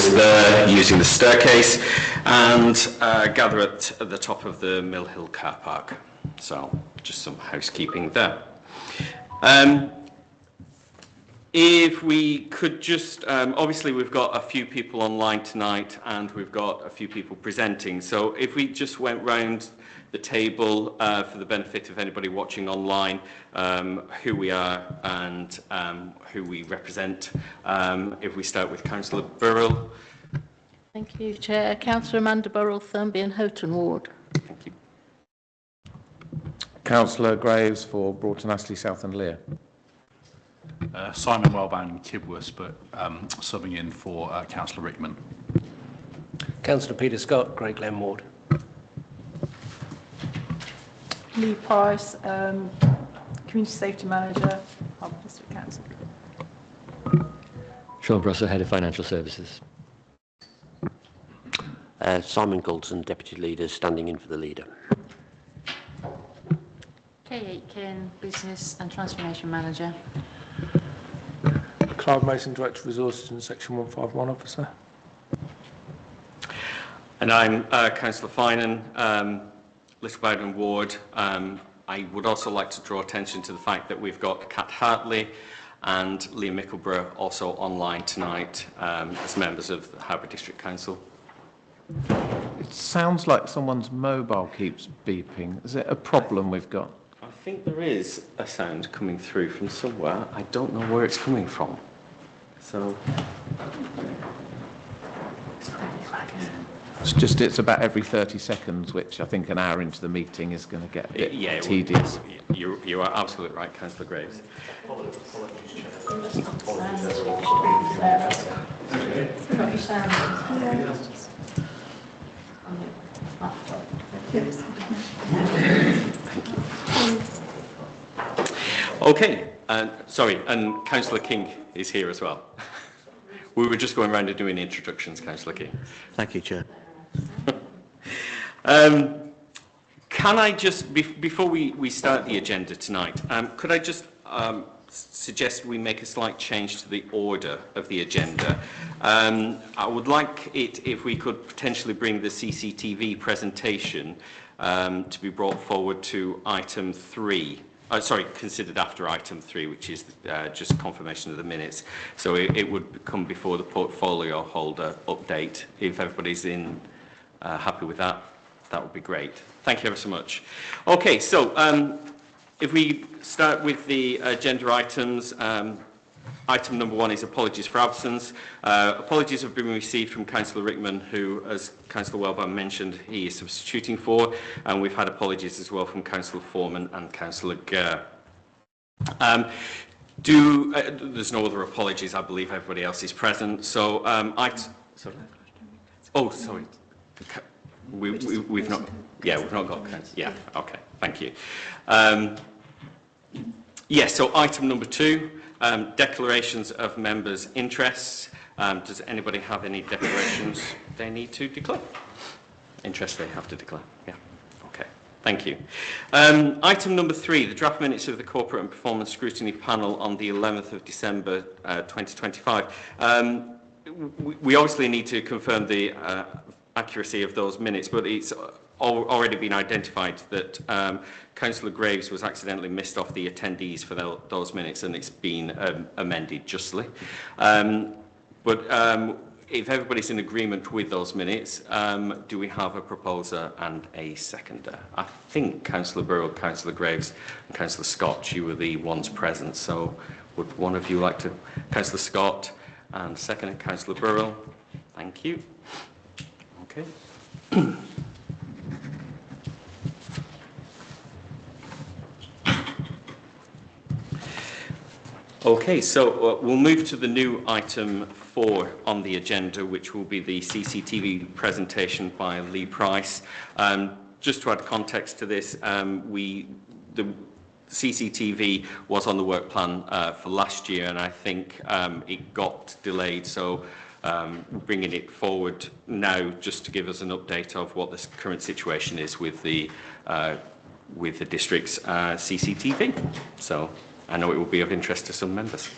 members there using the staircase, and gather at the top of the Mill Hill car park. So just some housekeeping there. If we could just, obviously we've got a few people online tonight and we've got a few people presenting. So if we just went round the table for the benefit of anybody watching online, who we are and who we represent. If we start with Councillor Burrell. Thank you, Chair. Councillor Amanda Burrell, Thurmby and Houghton Ward. Thank you. Councillor Graves for Broughton Astley South and Lear. Simon Wellbound, Kibworth, but subbing in for Councillor Rickman. Councillor Peter Scott, Great Glen Ward. Lee Price, Community Safety Manager, Harbour District Council. Sean Brusser, Head of Financial Services. Simon Goldson, Deputy Leader, standing in for the Leader. Kay Aitken, Business and Transformation Manager. Clive Mason, Director of Resources and Section 151 Officer. And I'm Councillor Finan, Little Bowden Ward. I would also like to draw attention to the fact that we've got Kat Hartley and Liam Mickleborough also online tonight as members of the Harbour District Council. It sounds like someone's mobile keeps beeping. Is it a problem we've got? I think there is a sound coming through from somewhere. I don't know where it's coming from. So it's about every 30 seconds, which I think an hour into the meeting is going to get a bit tedious. You are absolutely right, Councillor Graves. Okay, sorry, and Councillor King is here as well. We were just going around and doing introductions, Councillor King. Thank you, Chair. Can I just, before we start the agenda tonight, could I just suggest we make a slight change to the order of the agenda? I would like it if we could potentially bring the CCTV presentation to be brought forward to item 3. Considered after item 3, which is just confirmation of the minutes. So it would come before the portfolio holder update. If everybody's happy with that, that would be great. Thank you ever so much. Okay, so if we start with the agenda items, item number 1 is apologies for absence. Apologies have been received from Councillor Rickman, who, as Councillor Wellbound mentioned, he is substituting for, and we've had apologies as well from Councillor Foreman and Councillor Gurr. There's no other apologies. I believe everybody else is present. So, sorry. Oh, sorry. We've not. Yeah, we've not got. Yeah. Okay. Thank you. Yes. So, item number 2. Declarations of members' interests. Does anybody have any declarations they need to declare? Interest they have to declare? Yeah. Okay. Thank you. Item number 3, the draft minutes of the Corporate and Performance Scrutiny Panel on the 11th of December 2025. We obviously need to confirm the accuracy of those minutes, but it's already been identified that Councillor Graves was accidentally missed off the attendees for those minutes, and it's been amended justly. But if everybody's in agreement with those minutes, do we have a proposer and a seconder? I think Councillor Burrell, Councillor Graves and Councillor Scott, you were the ones present, so would one of you like to? Councillor Scott and second Councillor Burrell. Thank you. Okay. Okay, so we'll move to the new item 4 on the agenda, which will be the CCTV presentation by Lee Price. Just to add context to this, the CCTV was on the work plan for last year, and I think it got delayed, so bringing it forward now just to give us an update of what the current situation is with the district's CCTV. So I know it will be of interest to some members.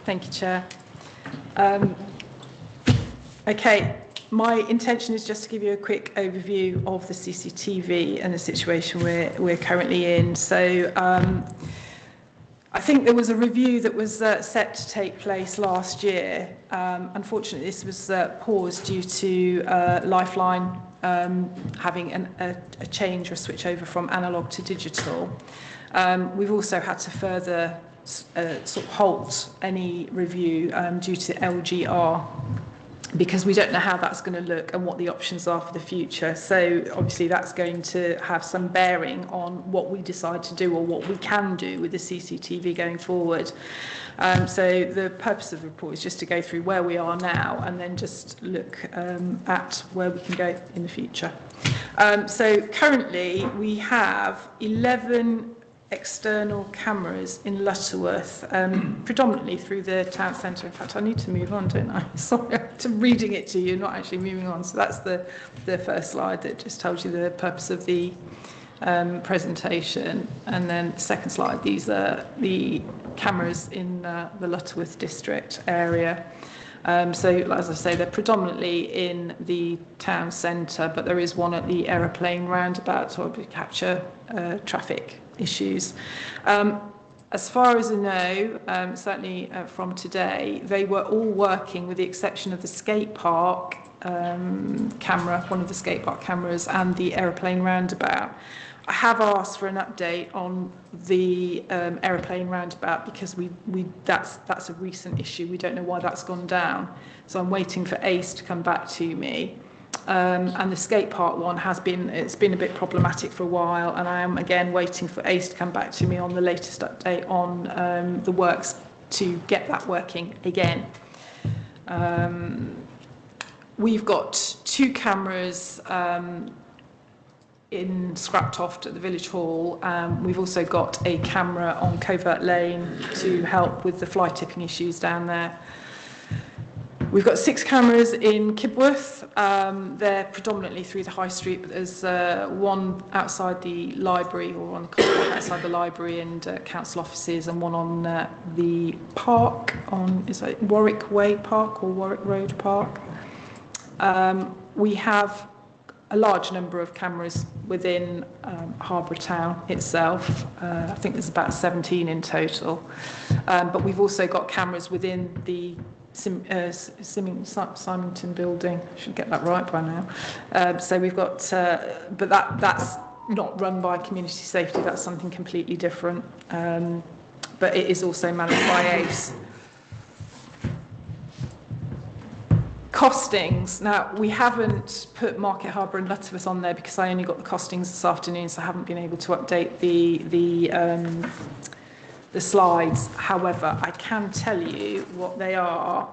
Thank you, Chair. Okay, my intention is just to give you a quick overview of the CCTV and the situation we're currently in. So I think there was a review that was set to take place last year. Unfortunately, this was paused due to Lifeline having a change or switch over from analogue to digital. We've also had to further sort of halt any review due to LGR, because we don't know how that's going to look and what the options are for the future. So obviously that's going to have some bearing on what we decide to do or what we can do with the CCTV going forward. So the purpose of the report is just to go through where we are now and then just look at where we can go in the future. So currently we have 11 external cameras in Lutterworth, predominantly through the town centre. In fact, I need to move on, don't I? Sorry, I'm reading it to you, not actually moving on. So that's the first slide that just tells you the purpose of the presentation. And then the second slide, these are the cameras in the Lutterworth district area. So, as I say, they're predominantly in the town centre, but there is one at the aeroplane roundabout to capture traffic issues. As far as I know, certainly from today, they were all working with the exception of the skate park camera, one of the skate park cameras, and the aeroplane roundabout. I have asked for an update on the aeroplane roundabout because that's a recent issue. We don't know why that's gone down. So I'm waiting for ACE to come back to me. And the skate park one it's been a bit problematic for a while, and I am again waiting for ACE to come back to me on the latest update on the works to get that working again. We've got 2 cameras in Scraptoft at the Village Hall. We've also got a camera on Covert Lane to help with the fly tipping issues down there. We've got 6 cameras in Kibworth. They're predominantly through the high street, but there's one outside the library, or on the corridor outside the library and council offices, and one on the park, is it Warwick Way Park or Warwick Road Park. We have a large number of cameras within Harbour Town itself. I think there's about 17 in total. But we've also got cameras within the Symington building. I should get that right by now. So we've got, but that's not run by community safety. That's something completely different. But it is also managed by ACE. Costings. Now, we haven't put Market Harbour and Lutterworth on there because I only got the costings this afternoon, so I haven't been able to update the slides. However, I can tell you what they are,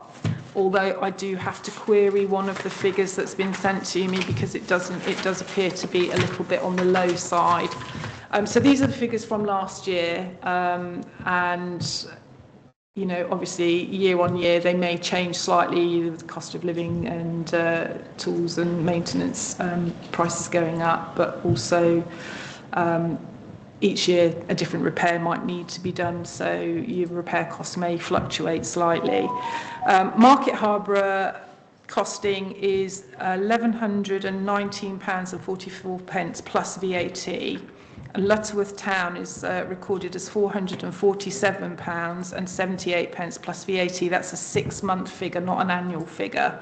although I do have to query one of the figures that's been sent to me because it does appear to be a little bit on the low side. So these are the figures from last year, and you know, obviously year on year they may change slightly with the cost of living and tools and maintenance prices going up, but also each year a different repair might need to be done, so your repair costs may fluctuate slightly. Market Harbour costing is £1,119.44 plus VAT. And Lutterworth Town is recorded as £447.78 plus VAT. That's a 6-month figure, not an annual figure.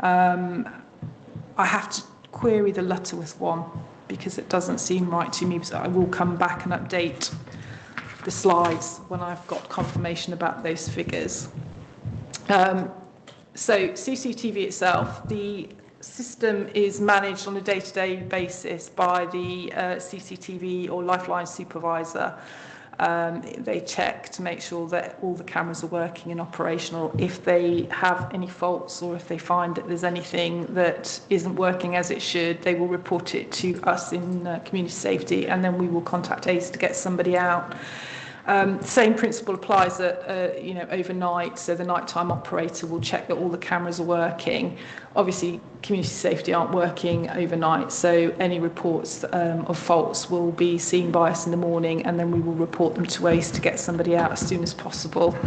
I have to query the Lutterworth one because it doesn't seem right to me, so I will come back and update the slides when I've got confirmation about those figures. So CCTV itself, the system is managed on a day-to-day basis by the CCTV or Lifeline supervisor. They check to make sure that all the cameras are working and operational. If they have any faults or if they find that there's anything that isn't working as it should, they will report it to us in community safety, and then we will contact ACE to get somebody out. Same principle applies at, overnight, so the nighttime operator will check that all the cameras are working. Obviously, community safety aren't working overnight, so any reports of faults will be seen by us in the morning, and then we will report them to ACE to get somebody out as soon as possible.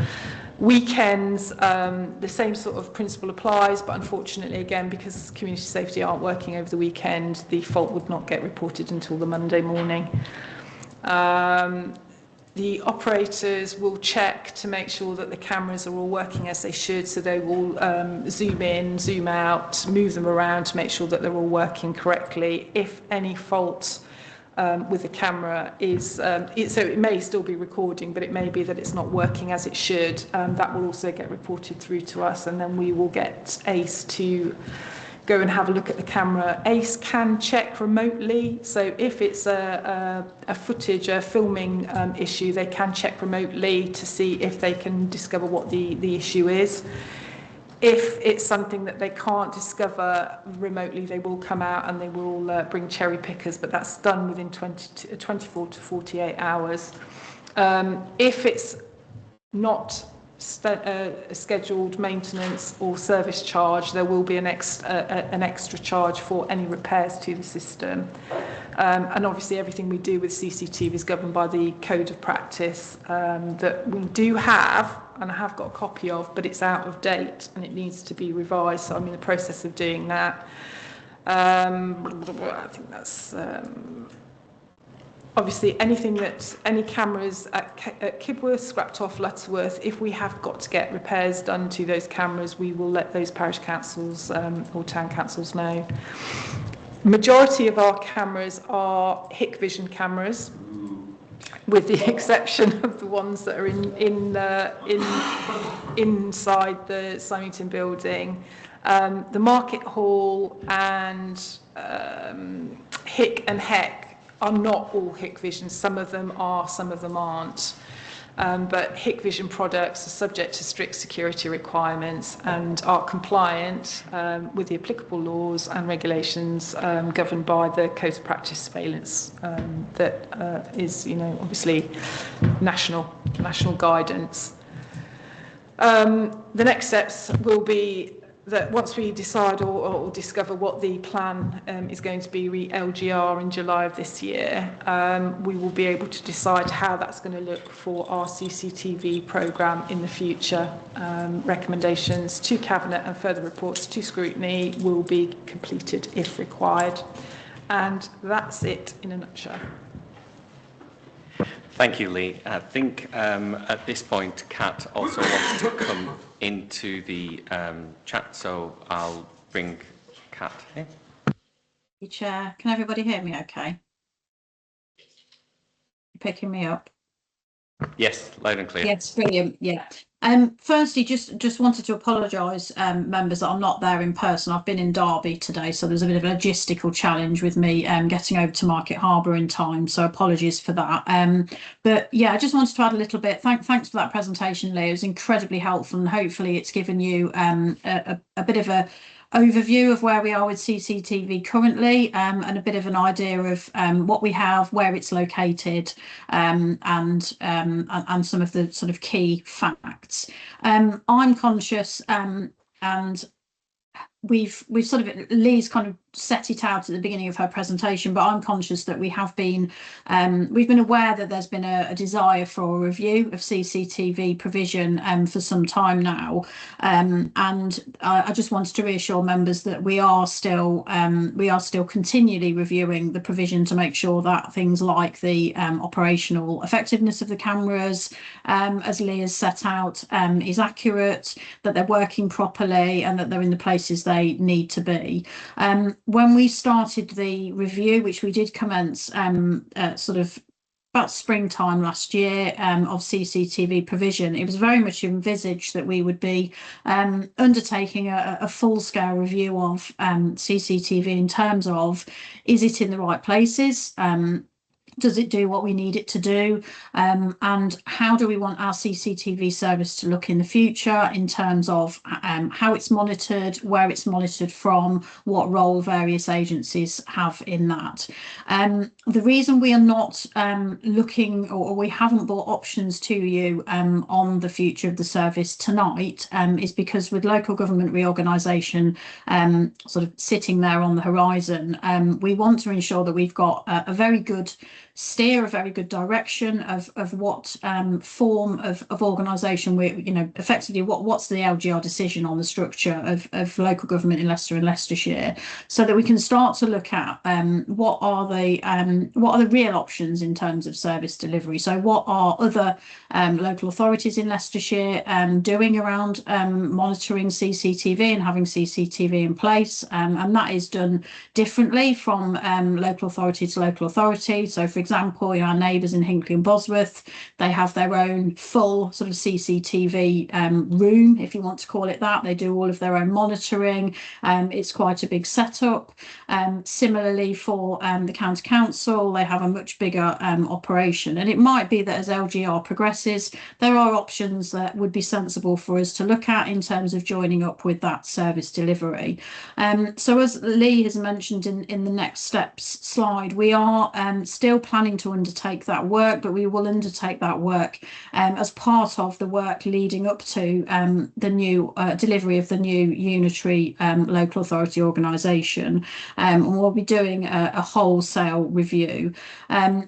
Weekends, the same sort of principle applies, but unfortunately, again, because community safety aren't working over the weekend, the fault would not get reported until the Monday morning. The operators will check to make sure that the cameras are all working as they should, so they will zoom in, zoom out, move them around to make sure that they're all working correctly. If any fault with the camera is, so it may still be recording, but it may be that it's not working as it should. That will also get reported through to us, and then we will get ACE to go and have a look at the camera. ACE can check remotely, so if it's a footage, a filming issue, they can check remotely to see if they can discover what the issue is. If it's something that they can't discover remotely, they will come out and they will bring cherry pickers, but that's done within 24 to 48 hours. If it's not scheduled maintenance or service charge, there will be an extra charge for any repairs to the system. And obviously everything we do with CCTV is governed by the code of practice that we do have, and I have got a copy of, but it's out of date and it needs to be revised, so I'm in the process of doing that. I think that's obviously any cameras at Kibworth, Scraptoff, Lutterworth, if we have got to get repairs done to those cameras, we will let those parish councils or town councils know. Majority of our cameras are Hikvision cameras, with the exception of the ones that are inside the Symington building. The Market Hall and Hick and Heck are not all Hikvision. Some of them are, some of them aren't. But Hikvision products are subject to strict security requirements and are compliant with the applicable laws and regulations governed by the Code of Practice Surveillance that is, obviously national guidance. The next steps will be that once we decide or discover what the plan is going to be LGR in July of this year, we will be able to decide how that's going to look for our CCTV programme in the future. Recommendations to Cabinet and further reports to Scrutiny will be completed if required. And that's it in a nutshell. Thank you, Lee. I think at this point, Kat also wants to come into the chat, so I'll bring Kat in. Chair, can everybody hear me okay? Picking me up? Yes, loud and clear. Yes, brilliant. Yeah. Firstly, just wanted to apologise, members, that I'm not there in person. I've been in Derby today, so there's a bit of a logistical challenge with me getting over to Market Harbour in time. So apologies for that. But yeah, I just wanted to add a little bit. Thanks for that presentation, Lee. It was incredibly helpful, and hopefully it's given you a bit of a overview of where we are with CCTV currently, and a bit of an idea of what we have, where it's located, and some of the sort of key facts. I'm conscious, and we've sort of, Lee's kind of set it out at the beginning of her presentation, but I'm conscious that we've been aware that there's been a desire for a review of CCTV provision for some time now, and I just wanted to reassure members that we are still continually reviewing the provision to make sure that things like the operational effectiveness of the cameras, as Lee has set out, is accurate, that they're working properly, and that they're in the places they need to be. When we started the review, which we did commence sort of about springtime last year of CCTV provision, it was very much envisaged that we would be undertaking a full-scale review of CCTV in terms of, is it in the right places? Does it do what we need it to do? And how do we want our CCTV service to look in the future in terms of how it's monitored, where it's monitored from, what role various agencies have in that. The reason we are not looking, or we haven't brought options to you on the future of the service tonight is because with local government reorganisation sort of sitting there on the horizon, we want to ensure that we've got a very good steer a very good direction of what form of organisation we, effectively what's the LGR decision on the structure of local government in Leicester and Leicestershire, so that we can start to look at what are the real options in terms of service delivery. So what are other local authorities in Leicestershire doing around monitoring CCTV and having CCTV in place, and that is done differently from local authority to local authority. So for example, our neighbours in Hinckley and Bosworth, they have their own full sort of CCTV room, if you want to call it that. They do all of their own monitoring. It's quite a big setup. Similarly for the county council, they have a much bigger operation, and it might be that as LGR progresses, there are options that would be sensible for us to look at in terms of joining up with that service delivery. So as Lee has mentioned in the next steps slide, we are still planning to undertake that work, but we will undertake that work as part of the work leading up to the new delivery of the new unitary local authority organisation, and we'll be doing a wholesale review.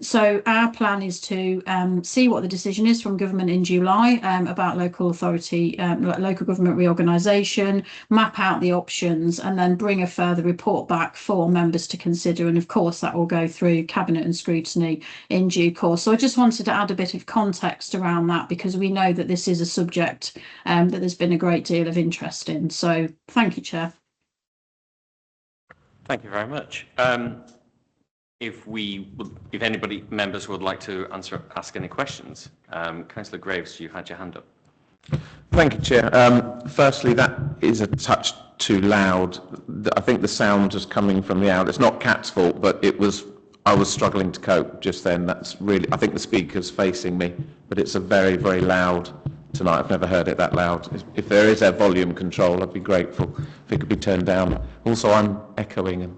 So our plan is to see what the decision is from government in July about local authority, local government reorganisation, map out the options, and then bring a further report back for members to consider. And of course, that will go through Cabinet and Scrutiny in due course. So I just wanted to add a bit of context around that, because we know that this is a subject that there's been a great deal of interest in. So thank you, Chair. Thank you very much. If anybody, members, would like to ask any questions, Councillor Graves, you had your hand up. Thank you, Chair. Firstly, that is a touch too loud. I think the sound is coming from the out. It's not Kat's fault, but I was struggling to cope just then. That's really, I think the speaker's facing me, but it's a very, very loud tonight. I've never heard it that loud. If there is a volume control, I'd be grateful if it could be turned down. Also, I'm echoing.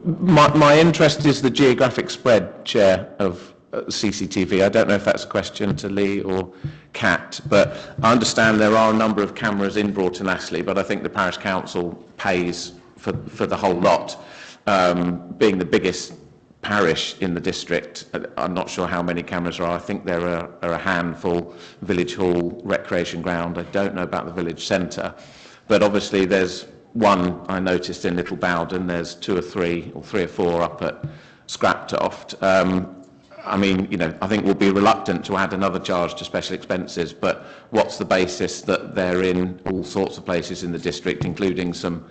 My interest is the geographic spread, Chair, of CCTV. I don't know if that's a question to Lee or Kat, but I understand there are a number of cameras in Broughton Astley, but I think the Parish Council pays for the whole lot. Being the biggest parish in the district, I'm not sure how many cameras there are. I think there are a handful. Village Hall, Recreation Ground. I don't know about the village centre, but obviously there's one I noticed in Little Bowden. There's two or three or four up at Scraptoft. I mean, I think we'll be reluctant to add another charge to special expenses, but what's the basis that they're in all sorts of places in the district, including some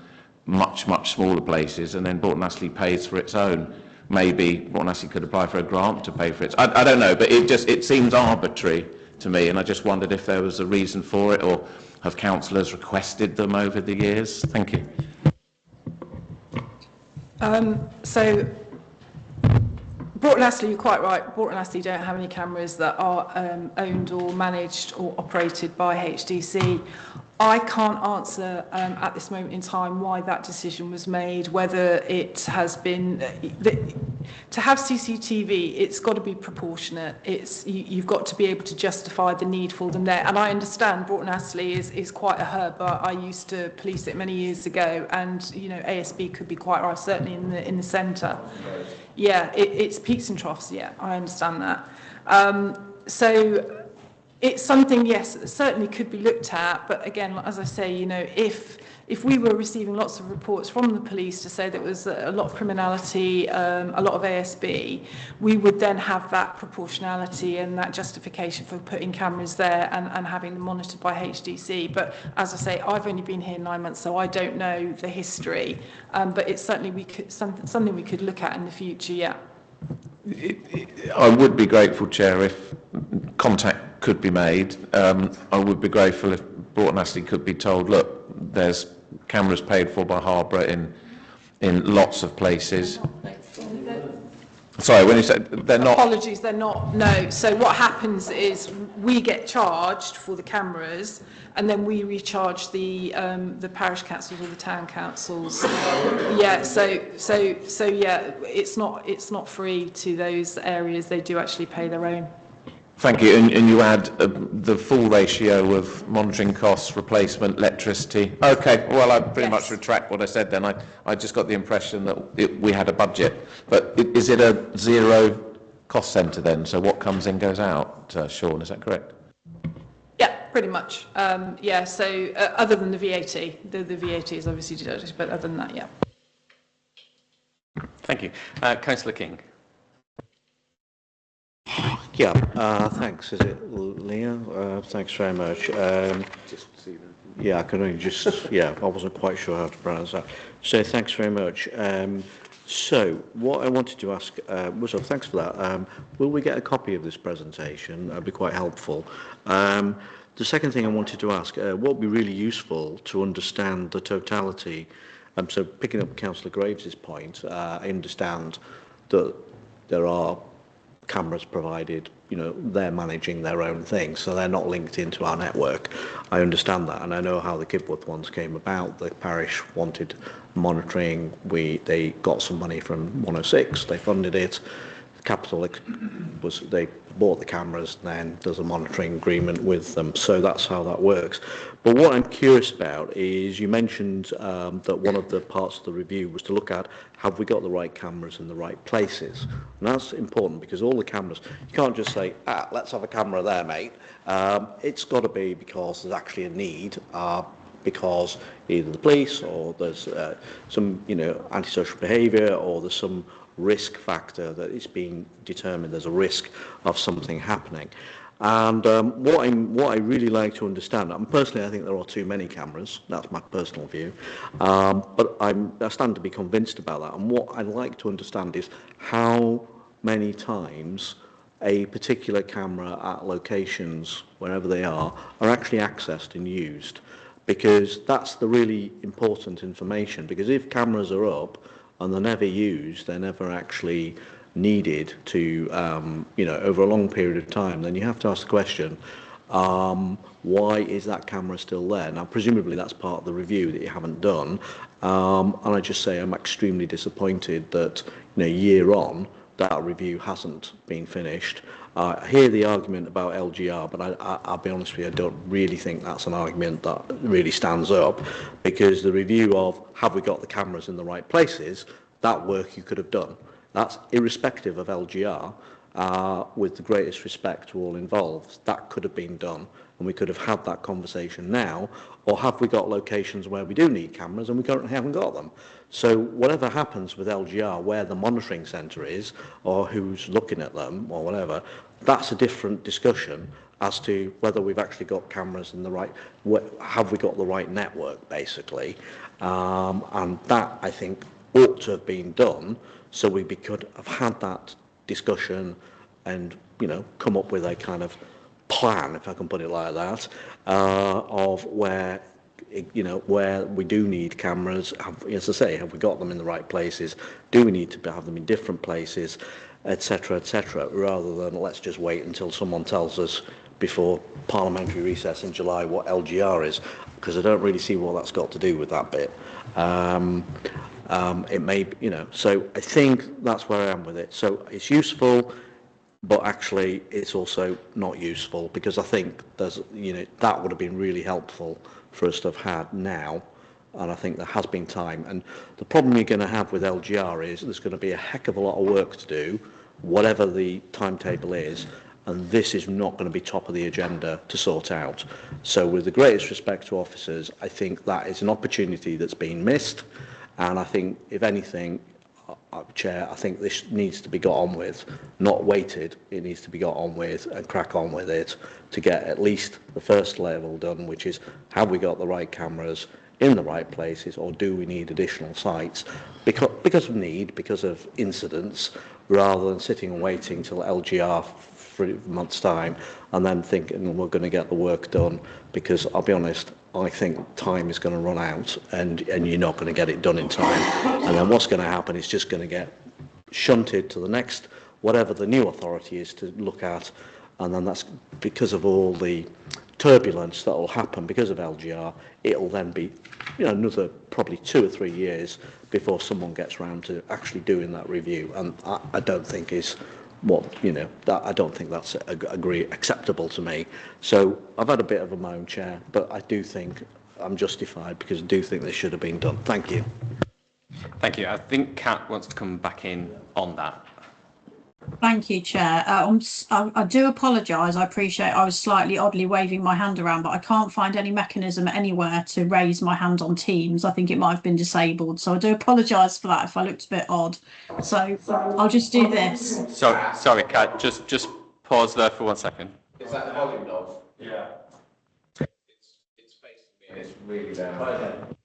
much, much smaller places, and then Broughton Astley pays for its own? Maybe Broughton Astley could apply for a grant to pay for it. I don't know, but it seems arbitrary to me, and I just wondered if there was a reason for it, or have councillors requested them over the years? Thank you. So Broughton Astley, you're quite right. Broughton Astley don't have any cameras that are owned or managed or operated by HDC. I can't answer at this moment in time why that decision was made, whether it has been... to have CCTV, it's got to be proportionate. You've got to be able to justify the need for them there. And I understand Broughton Astley is quite a hub. I used to police it many years ago, and ASB could be quite right, certainly in the centre. Yeah, it's peaks and troughs. Yeah, I understand that. So it's something, yes, that certainly could be looked at. But again, as I say, if we were receiving lots of reports from the police to say there was a lot of criminality, a lot of ASB, we would then have that proportionality and that justification for putting cameras there and having them monitored by HDC. But as I say, I've only been here 9 months, so I don't know the history. But it's certainly something we could look at in the future, yeah. I would be grateful, Chair, if contact could be made. I would be grateful if Broughton Astley could be told, look, there's cameras paid for by Harborough in lots of places. Sorry, when you said they're not... Apologies, they're not, no. So what happens is we get charged for the cameras, and then we recharge the parish councils or the town councils. Yeah, so yeah, it's not free to those areas. They do actually pay their own. Thank you. And you add the full ratio of monitoring costs, replacement, electricity. Okay, well, I pretty much retract what I said then. I just got the impression that we had a budget. But is it a zero cost centre then? So what comes in goes out, Sean, is that correct? Yeah, pretty much. Yeah, so other than the VAT, the VAT is obviously deducted, but other than that, yeah. Thank you. Councillor King. Yeah, thanks. Is it Leah? Thanks very much. Yeah, I can only just, yeah, I wasn't quite sure how to pronounce that. So thanks very much. So what I wanted to ask was, thanks for that. Will we get a copy of this presentation? That'd be quite helpful. The second thing I wanted to ask, what would be really useful to understand the totality? So picking up Councillor Graves's point, I understand that there are cameras provided, you know, they're managing their own thing, so they're not linked into our network. I understand that, and I know how the Kibworth ones came about. The parish wanted monitoring. They got some money from 106, they funded it. Capital was, they bought the cameras, then there's a monitoring agreement with them, so that's how that works. But what I'm curious about is, you mentioned that one of the parts of the review was to look at, have we got the right cameras in the right places? And that's important, because all the cameras, you can't just say, let's have a camera there, mate. It's got to be because there's actually a need, because either the police, or there's some, you know, antisocial behaviour, or there's some risk factor that it's being determined there's a risk of something happening. And what I really like to understand, and personally I think there are too many cameras, that's my personal view, but I stand to be convinced about that. And what I'd like to understand is how many times a particular camera at locations, wherever they are actually accessed and used, because that's the really important information. Because if cameras are up and they're never used, they're never actually needed to, you know, over a long period of time, then you have to ask the question, why is that camera still there? Now, presumably that's part of the review that you haven't done, and I just say I'm extremely disappointed that, you know, year on, that review hasn't been finished. I hear the argument about LGR, but I'll be honest with you, I don't really think that's an argument that really stands up, because the review of have we got the cameras in the right places, that work you could have done. That's irrespective of LGR, with the greatest respect to all involved. That could have been done, and we could have had that conversation now. Or have we got locations where we do need cameras and we currently haven't got them? So whatever happens with LGR, where the monitoring centre is, or who's looking at them, or whatever, that's a different discussion as to whether we've actually got cameras in the right, have we got the right network, basically. And that, I think, ought to have been done, so we could have had that discussion and, you know, come up with a kind of plan, if I can put it like that, of where, you know, where we do need cameras. As I say, have we got them in the right places? Do we need to have them in different places, etc., rather than let's just wait until someone tells us before parliamentary recess in July what LGR is, because I don't really see what that's got to do with that bit. It may, you know, so I think that's where I am with it. So it's useful, but actually it's also not useful, because I think there's, you know, that would have been really helpful for us to have had now, and I think there has been time. And the problem you're going to have with LGR is there's going to be a heck of a lot of work to do, whatever the timetable is, and this is not going to be top of the agenda to sort out. So with the greatest respect to officers, I think that is an opportunity that's been missed, and I think, if anything, Chair, I think this needs to be got on with, not waited. It needs to be got on with and crack on with it to get at least the first level done, which is, have we got the right cameras in the right places, or do we need additional sites because of need, because of incidents, rather than sitting and waiting till LGR for a month's time and then thinking we're going to get the work done, because I'll be honest, I think time is going to run out and you're not going to get it done in time, and then what's going to happen is just going to get shunted to the next, whatever the new authority is to look at, and then that's because of all the turbulence that will happen because of LGR. It'll then be, you know, another probably 2 or 3 years before someone gets around to actually doing that review, and I don't think is that I don't think that's acceptable to me. So I've had a bit of a moan, Chair, but I do think I'm justified because I do think this should have been done. Thank you. Thank you. I think Kat wants to come back in on that. Thank you, Chair. I do apologise. I appreciate I was slightly oddly waving my hand around, but I can't find any mechanism anywhere to raise my hand on Teams. I think it might have been disabled. So I do apologise for that if I looked a bit odd. So I'll just do this. Sorry, Kat. Just pause there for 1 second. Is that the volume knob? Yeah. It's facing me and it's really loud.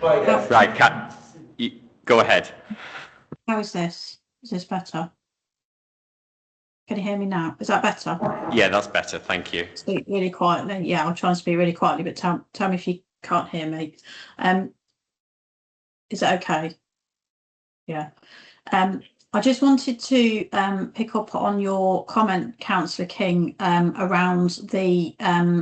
Right, Kat, go ahead. How is this? Is this better? Can you hear me now? Is that better? Yeah, that's better. Thank you. Speak really quietly. Yeah, I'll try and speak really quietly, but tell me if you can't hear me. Is that okay? Yeah. I just wanted to pick up on your comment, Councillor King, around the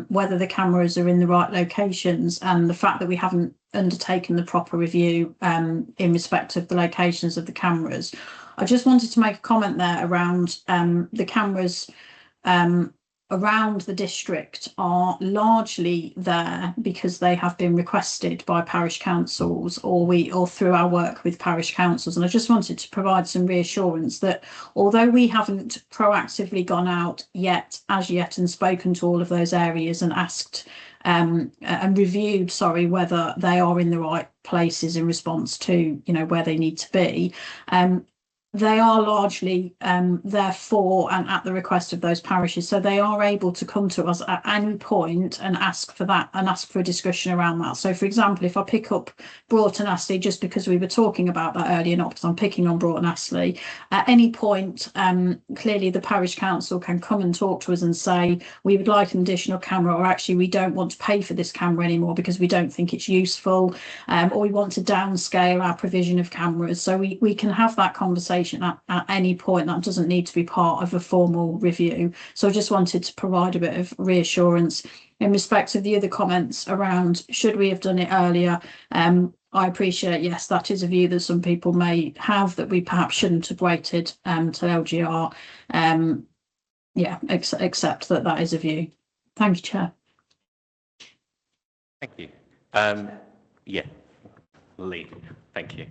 whether the cameras are in the right locations and the fact that we haven't undertaken the proper review in respect of the locations of the cameras. I just wanted to make a comment there around the cameras around the district are largely there because they have been requested by parish councils or through our work with parish councils. And I just wanted to provide some reassurance that although we haven't proactively gone out as yet and spoken to all of those areas and asked and reviewed, whether they are in the right places in response to, where they need to be, they are largely there for and at the request of those parishes. So they are able to come to us at any point and ask for that and ask for a discussion around that. So, for example, if I pick up Broughton Astley, just because we were talking about that earlier, not because I'm picking on Broughton Astley, at any point, clearly the parish council can come and talk to us and say, we would like an additional camera, or actually we don't want to pay for this camera anymore because we don't think it's useful, or we want to downscale our provision of cameras. So we can have that conversation at any point. That doesn't need to be part of a formal review. So I just wanted to provide a bit of reassurance in respect of the other comments around should we have done it earlier. I appreciate, yes, that is a view that some people may have, that we perhaps shouldn't have waited till LGR. Accept that is a view. Thank you, Chair. Thank you. Lee, thank you.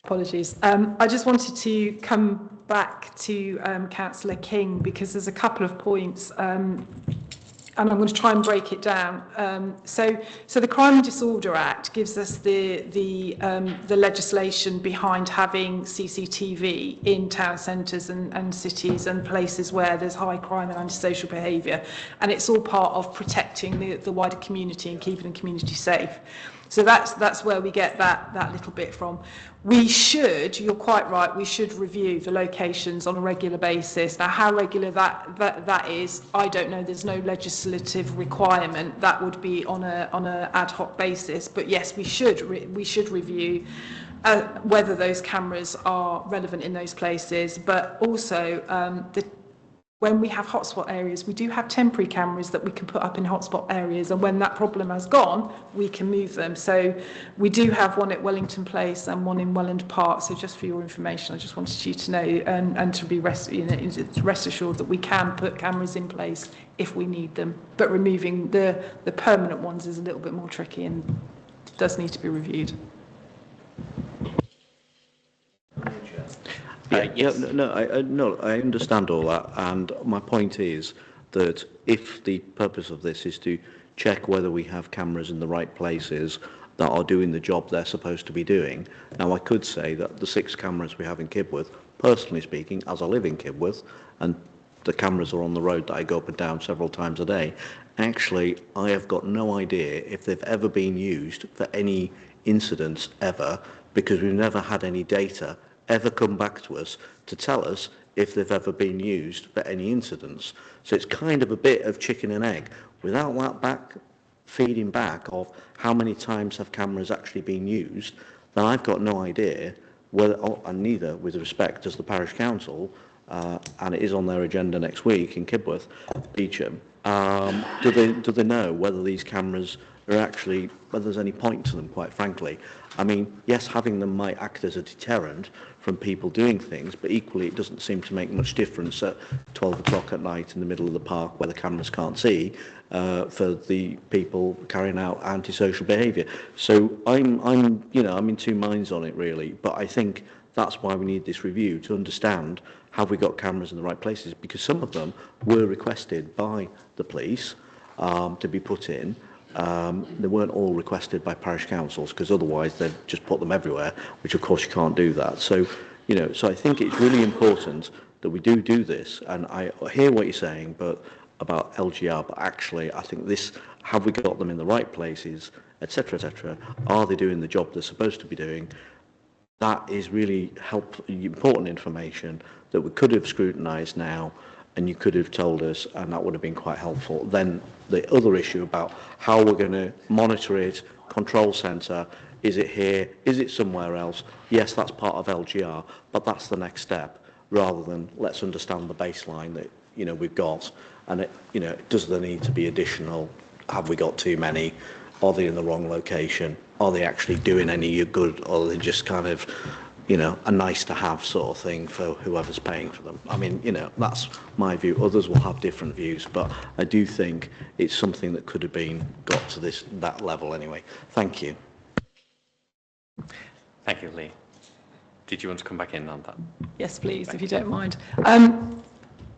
Apologies. I just wanted to come back to Councillor King because there's a couple of points and I'm going to try and break it down. So the Crime and Disorder Act gives us the legislation behind having CCTV in town centres and cities and places where there's high crime and antisocial behaviour, and it's all part of protecting the wider community and keeping the community safe. So that's where we get that little bit from. We should, you're quite right, we should review the locations on a regular basis. Now, how regular that is, I don't know. There's no legislative requirement. That would be on a ad hoc basis. But yes, we should review whether those cameras are relevant in those places. But also when we have hotspot areas, we do have temporary cameras that we can put up in hotspot areas, and when that problem has gone, we can move them. So we do have one at Wellington Place and one in Welland Park. So just for your information, I just wanted you to know and to be rest assured that we can put cameras in place if we need them. But removing the permanent ones is a little bit more tricky and does need to be reviewed. I understand all that, and my point is that if the purpose of this is to check whether we have cameras in the right places that are doing the job they're supposed to be doing, now I could say that the 6 cameras we have in Kibworth, personally speaking, as I live in Kibworth, and the cameras are on the road that I go up and down several times a day, actually I have got no idea if they've ever been used for any incidents ever, because we've never had any data ever come back to us to tell us if they've ever been used for any incidents. So it's kind of a bit of chicken and egg. Without that feeding back of how many times have cameras actually been used, then I've got no idea whether, and neither with respect does the parish council, and it is on their agenda next week in Kibworth, Beecham, do they know whether these cameras are actually, whether there's any point to them, quite frankly. I mean, yes, having them might act as a deterrent from people doing things, but equally it doesn't seem to make much difference at 12 o'clock at night in the middle of the park where the cameras can't see for the people carrying out antisocial behaviour. So I'm in two minds on it really, but I think that's why we need this review, to understand have we got cameras in the right places, because some of them were requested by the police to be put in. They weren't all requested by parish councils, because otherwise they'd just put them everywhere, which of course you can't do that. So, so I think it's really important that we do this, and I hear what you're saying about LGR, but actually I think this, have we got them in the right places, etc., etc. Are they doing the job they're supposed to be doing? That is really important information that we could have scrutinised now, and you could have told us, and that would have been quite helpful. Then the other issue about how we're going to monitor it, control centre, is it here, is it somewhere else? Yes, that's part of LGR, but that's the next step, rather than let's understand the baseline that we've got, and does there need to be additional? Have we got too many? Are they in the wrong location? Are they actually doing any good, or are they just kind of a nice to have sort of thing for whoever's paying for them? I mean, that's my view. Others will have different views, but I do think it's something that could have been got to that level anyway. Thank you. Thank you, Lee. Did you want to come back in on that? Yes, please, if you don't mind.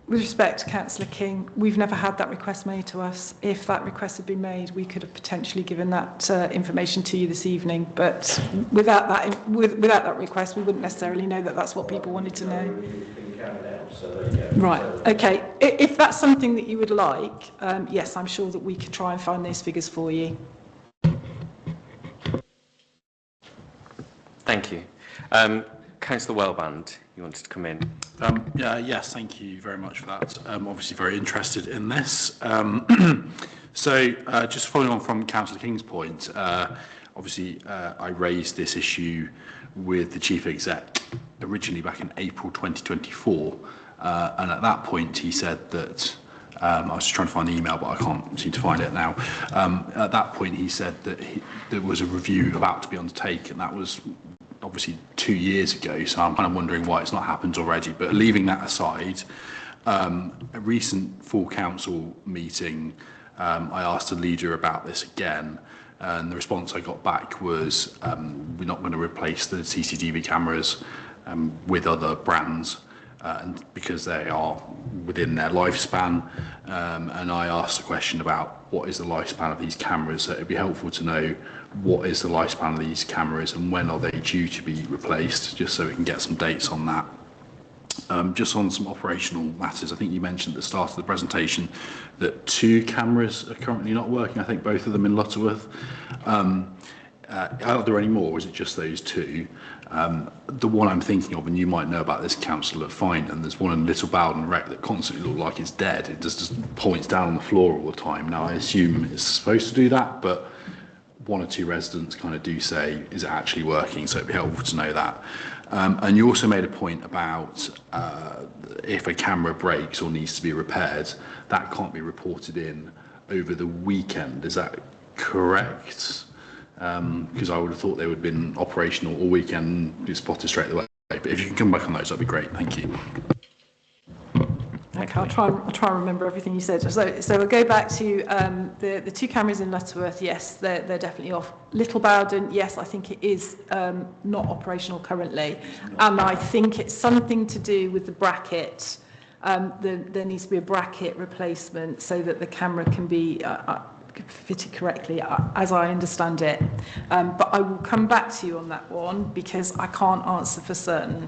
With respect to Councillor King, we've never had that request made to us. If that request had been made, we could have potentially given that information to you this evening. But without that request, we wouldn't necessarily know that that's what people wanted to know. Right. Okay. If that's something that you would like, yes, I'm sure that we could try and find those figures for you. Thank you. Councillor Wellband, you wanted to come in. Yes, thank you very much for that. Obviously very interested in this. So just following on from Councillor King's point, obviously I raised this issue with the Chief Exec originally back in April 2024, and at that point he said that, I was just trying to find the email, but I can't seem to find it now. At that point he said that there was a review about to be undertaken. That was obviously 2 years ago, so I'm kind of wondering why it's not happened already. But leaving that aside, a recent full council meeting, I asked the leader about this again, and the response I got back was we're not going to replace the CCTV cameras with other brands, and because they are within their lifespan. And I asked a question about what is the lifespan of these cameras, so it'd be helpful to know what is the lifespan of these cameras and when are they due to be replaced, just so we can get some dates on that. Just on some operational matters, I think you mentioned at the start of the presentation that 2 cameras are currently not working, I think both of them in Lutterworth. Are there any more, or is it just those 2? The one I'm thinking of, and you might know about this, Councillor Fineman, there's one in Little Bowden Wreck that constantly looks like it's dead. It just points down on the floor all the time. Now, I assume it's supposed to do that, but 1 or 2 residents kind of do say, is it actually working? So it'd be helpful to know that. And you also made a point about if a camera breaks or needs to be repaired, that can't be reported in over the weekend. Is that correct? Because I would have thought they would have been operational all weekend and be spotted straight away. But if you can come back on those, that'd be great. Thank you. Okay, I'll try and remember everything you said. So we'll go back to the 2 cameras in Lutterworth. Yes, they're definitely off. Little Bowden, yes, I think it is not operational currently, and I think it's something to do with the bracket. There needs to be a bracket replacement so that the camera can be fitted correctly, as I understand it. But I will come back to you on that one because I can't answer for certain.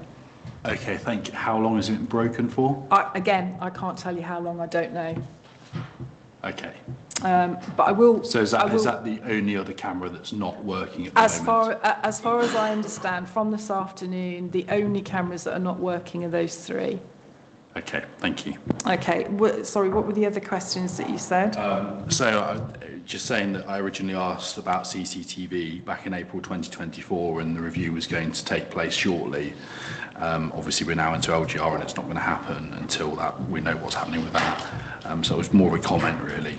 Okay, thank you. How long has it been broken for? Again, I can't tell you how long. I don't know. Okay. But I will. So is that the only other camera that's not working at the moment? As far as I understand from this afternoon, the only cameras that are not working are those 3. Okay, thank you. Okay, sorry, what were the other questions that you said? Just saying that I originally asked about CCTV back in April 2024, and the review was going to take place shortly. Obviously, we're now into LGR, and it's not going to happen until we know what's happening with that. So it was more of a comment, really.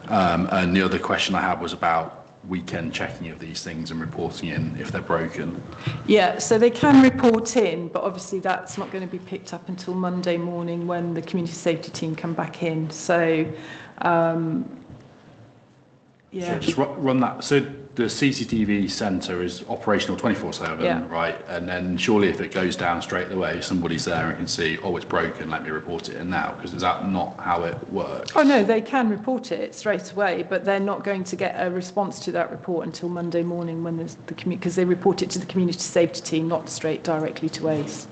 And the other question I had was about weekend checking of these things and reporting in if they're broken? Yeah, so they can report in, but obviously that's not going to be picked up until Monday morning when the community safety team come back in. So, yeah. So just run that. So the CCTV centre is operational 24/7, Yeah. right? And then surely if it goes down straight away, somebody's there and can see, oh, it's broken, let me report it in now. Because is that not how it works? Oh no, they can report it straight away, but they're not going to get a response to that report until Monday morning when there's because they report it to the community safety team, not straight directly to ACE.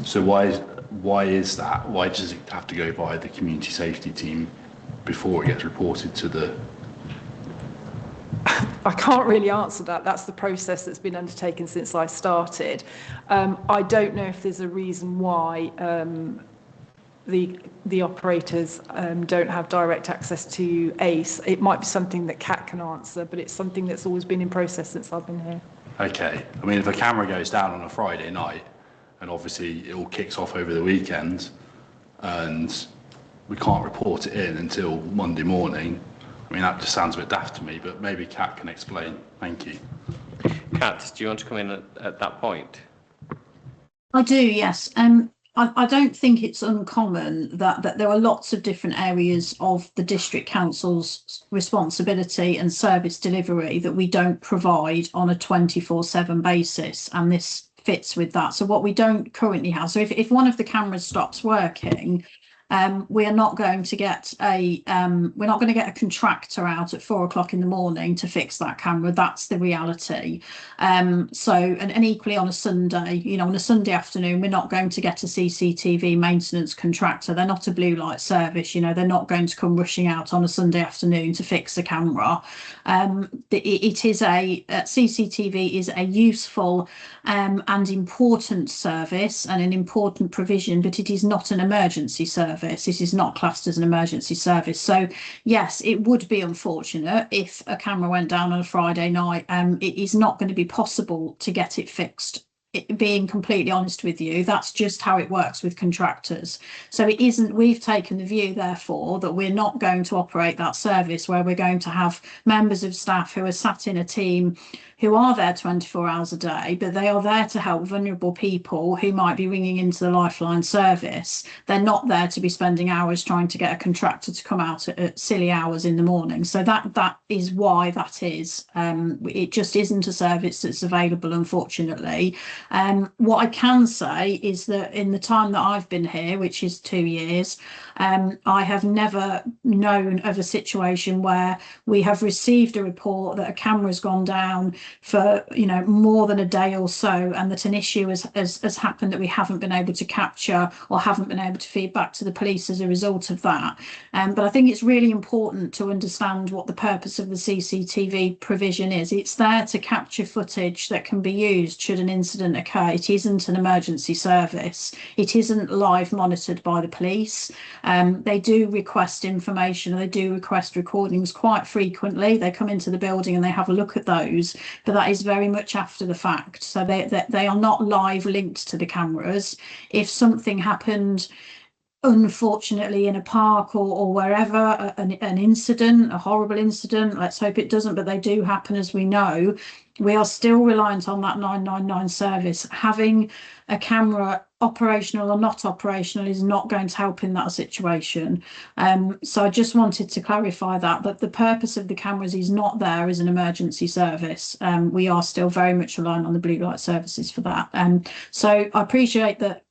So why is that? Why does it have to go via the community safety team before it gets reported to the... I can't really answer that. That's the process that's been undertaken since I started. I don't know if there's a reason why the operators don't have direct access to ACE. It might be something that Kat can answer, but it's something that's always been in process since I've been here. Okay. I mean, if a camera goes down on a Friday night, and obviously it all kicks off over the weekend, and we can't report it in until Monday morning, I mean, that just sounds a bit daft to me, but maybe Kat can explain. Thank you. Kat, do you want to come in at that point? I do, yes. I don't think it's uncommon that there are lots of different areas of the district council's responsibility and service delivery that we don't provide on a 24/7 basis, and this fits with that. So what we don't currently have, so if one of the cameras stops working, we are not going to get a contractor out at 4 o'clock in the morning to fix that camera. That's the reality. And equally on a Sunday, on a Sunday afternoon, we're not going to get a CCTV maintenance contractor. They're not a blue light service. They're not going to come rushing out on a Sunday afternoon to fix a camera. CCTV is a useful and important service and an important provision, but it is not an emergency service. It is not classed as an emergency service. So yes, it would be unfortunate if a camera went down on a Friday night. It is not going to be possible to get it fixed. Being completely honest with you, that's just how it works with contractors. So it isn't, we've taken the view, therefore, that we're not going to operate that service where we're going to have members of staff who are sat in a team who are there 24 hours a day, but they are there to help vulnerable people who might be ringing into the Lifeline service. They're not there to be spending hours trying to get a contractor to come out at silly hours in the morning. So that is why that is. It just isn't a service that's available, unfortunately. What I can say is that in the time that I've been here, which is 2 years, I have never known of a situation where we have received a report that a camera's gone down for more than a day or so, and that an issue has happened that we haven't been able to capture or haven't been able to feed back to the police as a result of that. But I think it's really important to understand what the purpose of the CCTV provision is. It's there to capture footage that can be used should an incident occur. It isn't an emergency service. It isn't live monitored by the police. They do request information, and they do request recordings quite frequently. They come into the building and they have a look at those, but that is very much after the fact. So they are not live linked to the cameras. If something happened, unfortunately, in a park or wherever, an incident, a horrible incident, let's hope it doesn't, but they do happen, as we know, we are still reliant on that 999 service. Having a camera, operational or not operational, is not going to help in that situation. So I just wanted to clarify that the purpose of the cameras is not there as an emergency service. We are still very much reliant on the blue light services for that. So I appreciate that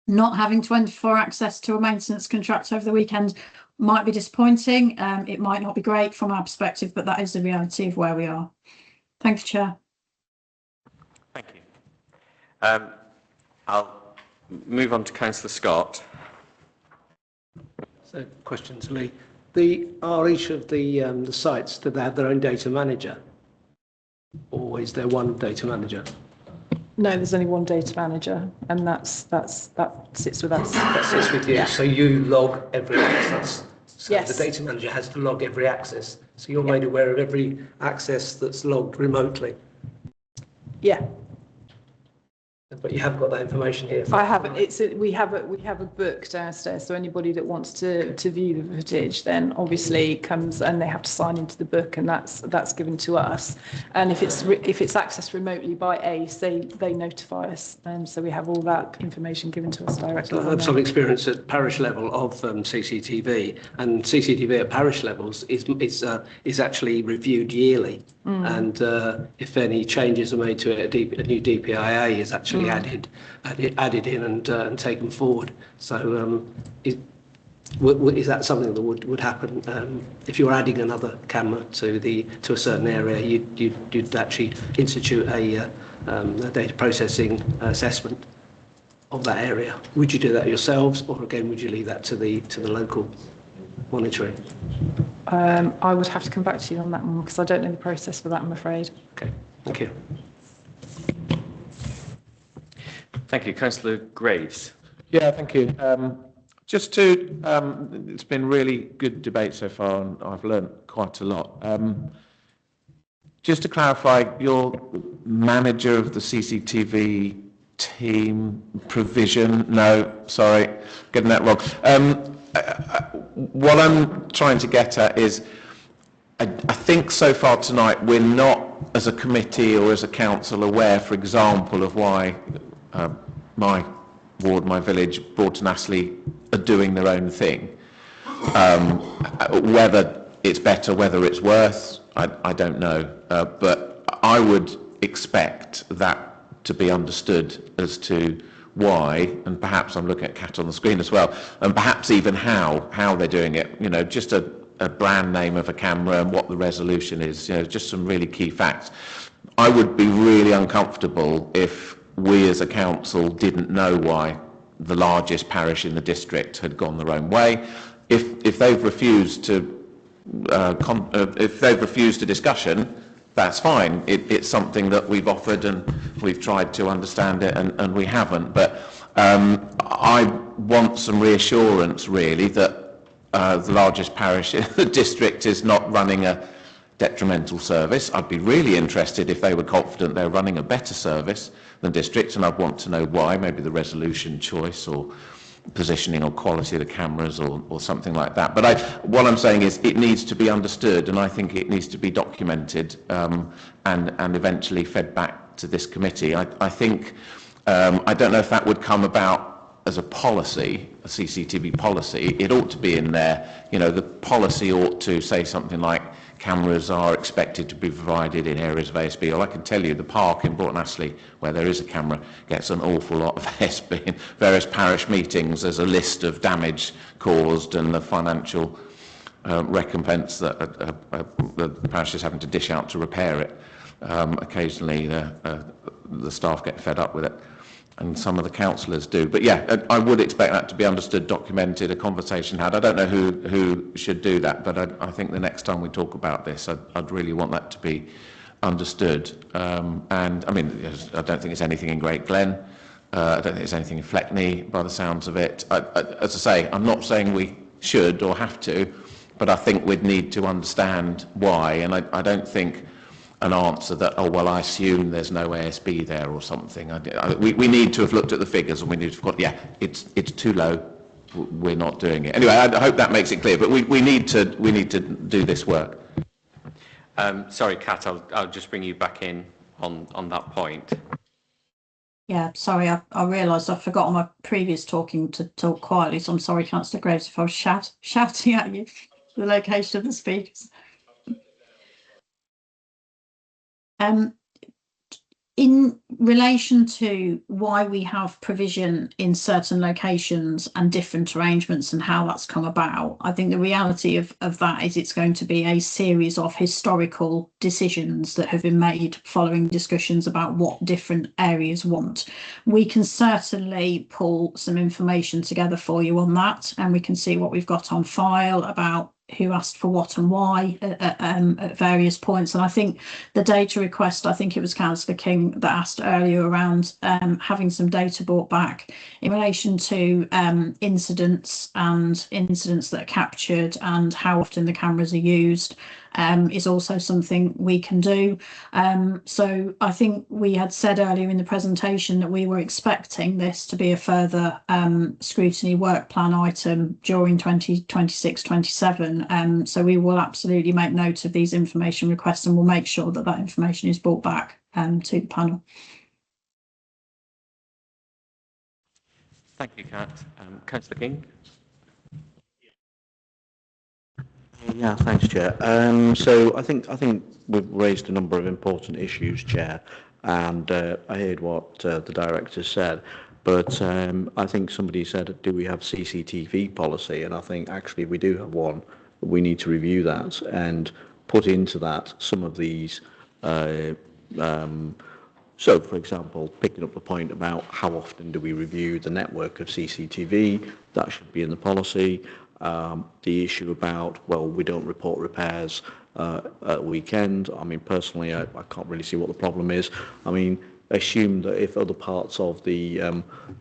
not having 24 access to a maintenance contract over the weekend might be disappointing. It might not be great from our perspective, but that is the reality of where we are. Thank you, Chair. Thank you. I'll move on to Councillor Scott. So, question to Lee. Are each of the sites, do they have their own data manager? Or is there one data manager? No, there's only one data manager, and that sits with us. That sits with you. Yeah. So you log every access. So yes. The data manager has to log every access. So you're made aware of every access that's logged remotely. Yeah. But you have got that information here. I haven't. We have a book downstairs, so anybody that wants to view the footage then obviously comes and they have to sign into the book, and that's given to us. And if it's accessed remotely by ACE, they notify us, and so we have all that information given to us directly. I have some experience at parish level of CCTV, and CCTV at parish levels is actually reviewed yearly, and if any changes are made to it, a new DPIA is actually added in and taken forward. So is that something that would happen if you were adding another camera to a certain area? You'd actually institute a data processing assessment of that area. Would you do that yourselves, or again would you leave that to the local monitoring? I would have to come back to you on that one because I don't know the process for that, I'm afraid. Okay, thank you. Thank you. Councillor Graves. Yeah, thank you. Just to, it's been really good debate so far, and I've learnt quite a lot. Just to clarify, you're manager of the CCTV team provision? No, sorry, getting that wrong. What I'm trying to get at is, I think so far tonight we're not, as a committee or as a council, aware, for example, of why my ward, my village, Broughton Astley, are doing their own thing. Whether it's better, whether it's worse, I don't know. But I would expect that to be understood as to why, and perhaps I'm looking at Kat on the screen as well, and perhaps even how they're doing it. You know, just a brand name of a camera and what the resolution is. You know, just some really key facts. I would be really uncomfortable if we as a council didn't know why the largest parish in the district had gone their own way. If they've refused to a discussion, that's fine. It's something that we've offered and we've tried to understand it, and we haven't. But I want some reassurance, really, that the largest parish in the district is not running a detrimental service. I'd be really interested if they were confident they're running a better service than districts, and I'd want to know why, maybe the resolution choice or positioning or quality of the cameras or something like that. But what I'm saying is it needs to be understood, and I think it needs to be documented and eventually fed back to this committee. I think, I don't know if that would come about as a policy, a CCTV policy. It ought to be in there. You know, the policy ought to say something like, cameras are expected to be provided in areas of ASB. Well, I can tell you the park in Broughton Astley, where there is a camera, gets an awful lot of ASB. In various parish meetings, there's a list of damage caused and the financial recompense that the parish is having to dish out to repair it. Occasionally, the staff get fed up with it, and some of the councillors do. But yeah, I would expect that to be understood, documented, a conversation had. I don't know who should do that, but I think the next time we talk about this, I'd really want that to be understood. And I mean, I don't think there's anything in Great Glen. I don't think there's anything in Fleckney, by the sounds of it. As I say, I'm not saying we should or have to, but I think we'd need to understand why. And I don't think an answer that, oh, well, I assume there's no ASB there or something. We need to have looked at the figures, and we need to have got, yeah, it's too low, we're not doing it. Anyway, I hope that makes it clear, but we need to do this work. Sorry, Kat, I'll just bring you back in on that point. Yeah, sorry, I realised I forgot on my previous talking to talk quietly, so I'm sorry, Councillor Graves, if I was shouting at you the location of the speakers. In relation to why we have provision in certain locations and different arrangements and how that's come about, I think the reality of that is it's going to be a series of historical decisions that have been made following discussions about what different areas want. We can certainly pull some information together for you on that, and we can see what we've got on file about who asked for what and why at various points. And I think the data request, I think it was Councillor King that asked earlier around having some data brought back in relation to incidents that are captured and how often the cameras are used. is also something we can do. So I think we had said earlier in the presentation that we were expecting this to be a further scrutiny work plan item during 2026-27. So we will absolutely make note of these information requests, and we'll make sure that that information is brought back to the panel. Thank you, Kat. Councillor King. Yeah, thanks, Chair. So I think we've raised a number of important issues, Chair, and I heard what the director said. But I think somebody said, do we have CCTV policy? And I think actually we do have one. We need to review that and put into that some of these. So, for example, picking up the point about how often do we review the network of CCTV, that should be in the policy. The issue about, well, we don't report repairs at weekend. I mean, personally, I can't really see what the problem is. I mean, assume that if other parts of the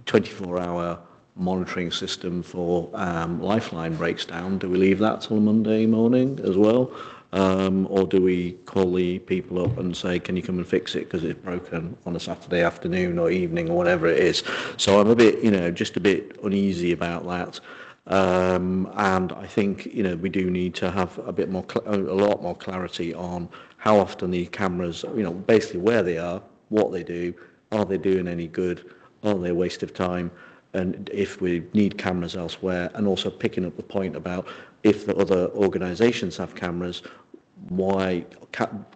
24-hour monitoring system for Lifeline breaks down, do we leave that till Monday morning as well? Or do we call the people up and say, can you come and fix it because it's broken on a Saturday afternoon or evening or whatever it is? So I'm a bit, just a bit uneasy about that. And I think, we do need to have a bit more, a lot more clarity on how often the cameras, basically where they are, what they do, are they doing any good, are they a waste of time, and if we need cameras elsewhere, and also picking up the point about if the other organisations have cameras, why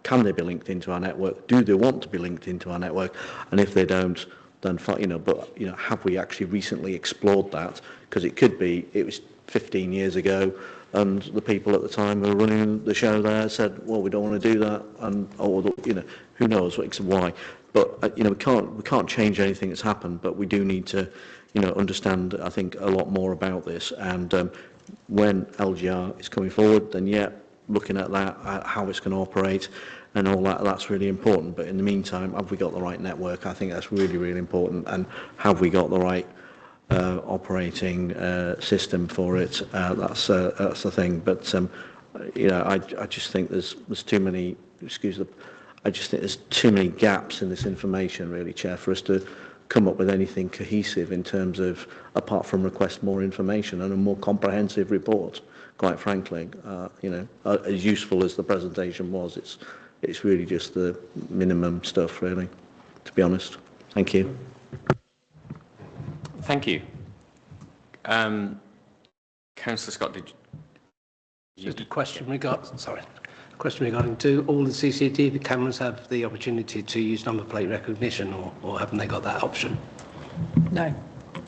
can they be linked into our network? Do they want to be linked into our network? And if they don't, then have we actually recently explored that? Because it could be it was 15 years ago, and the people at the time who were running the show there said, well, we don't want to do that, and who knows what and why. But we can't change anything that's happened, but we do need to understand, I think, a lot more about this. And when LGR is coming forward, then looking at that, how it's going to operate and all that, that's really important. But in the meantime, have we got the right network? I think that's really, really important. And have we got the right operating system for it? That's the thing. But I just think there's too many. I just think there's too many gaps in this information, really, Chair, for us to come up with anything cohesive in terms of, apart from request more information and a more comprehensive report. Quite frankly, as useful as the presentation was, it's really just the minimum stuff, really, to be honest. Thank you. Thank you. Councillor Scott, did you... Just a question regarding, do all the CCTV cameras have the opportunity to use number plate recognition, or haven't they got that option? No.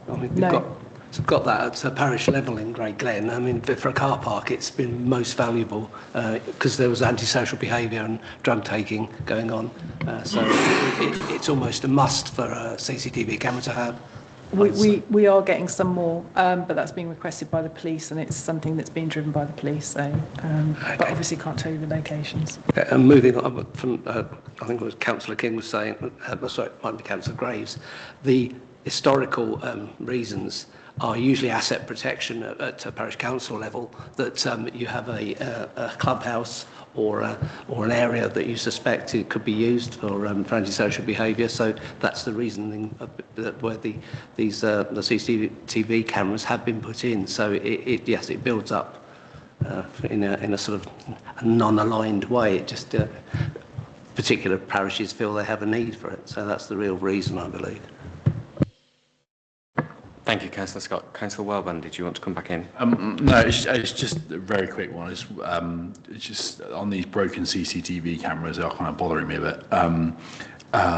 I mean, No. They've got that at a parish level in Great Glen. I mean, for a car park, it's been most valuable because there was antisocial behaviour and drug taking going on. So it's almost a must for a CCTV camera to have. We are getting some more, but that's being requested by the police, and it's something that's being driven by the police. So, but obviously can't tell you the locations. Okay, and moving on from, I think it was Councillor King was saying, sorry, it might be Councillor Graves, the historical reasons are usually asset protection at a parish council level, that you have a clubhouse or an area that you suspect it could be used for antisocial behaviour. So that's the reasoning where the CCTV cameras have been put in. So yes, it builds up in a sort of a non-aligned way. It just particular parishes feel they have a need for it. So that's the real reason, I believe. Thank you, Councillor Scott. Councillor Wellborn, did you want to come back in? No, it's just a very quick one. It's just on these broken CCTV cameras, they are kind of bothering me a bit.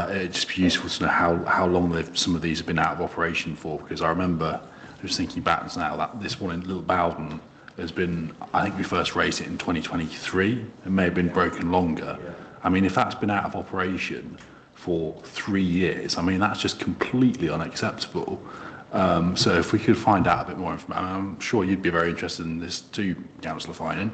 It'd just be useful to know how long some of these have been out of operation for, because I remember, just thinking back now, that this one in Little Bowden has been, I think we first raised it in 2023. It may have been broken longer. I mean, if that's been out of operation for 3 years, I mean, that's just completely unacceptable. So if we could find out a bit more information, I'm sure you'd be very interested in this too, Councillor Finan,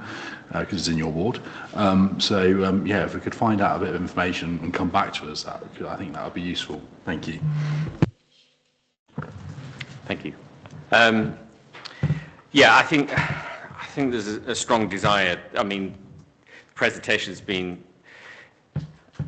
because it's in your ward. If we could find out a bit of information and come back to us, I think that would be useful. Thank you. Thank you. I think there's a strong desire. I mean, presentation has been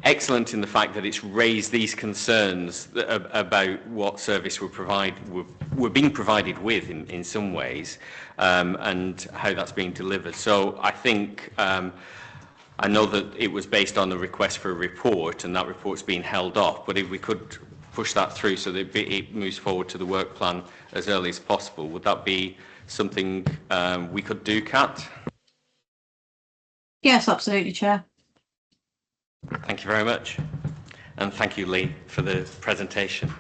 excellent in the fact that it's raised these concerns about what service we're being provided with in some ways, and how that's being delivered. So I think I know that it was based on the request for a report, and that report's been held off, but if we could push that through so that it moves forward to the work plan as early as possible, would that be something we could do, Kat? Yes, absolutely, Chair. Thank you very much. And thank you, Lee, for the presentation.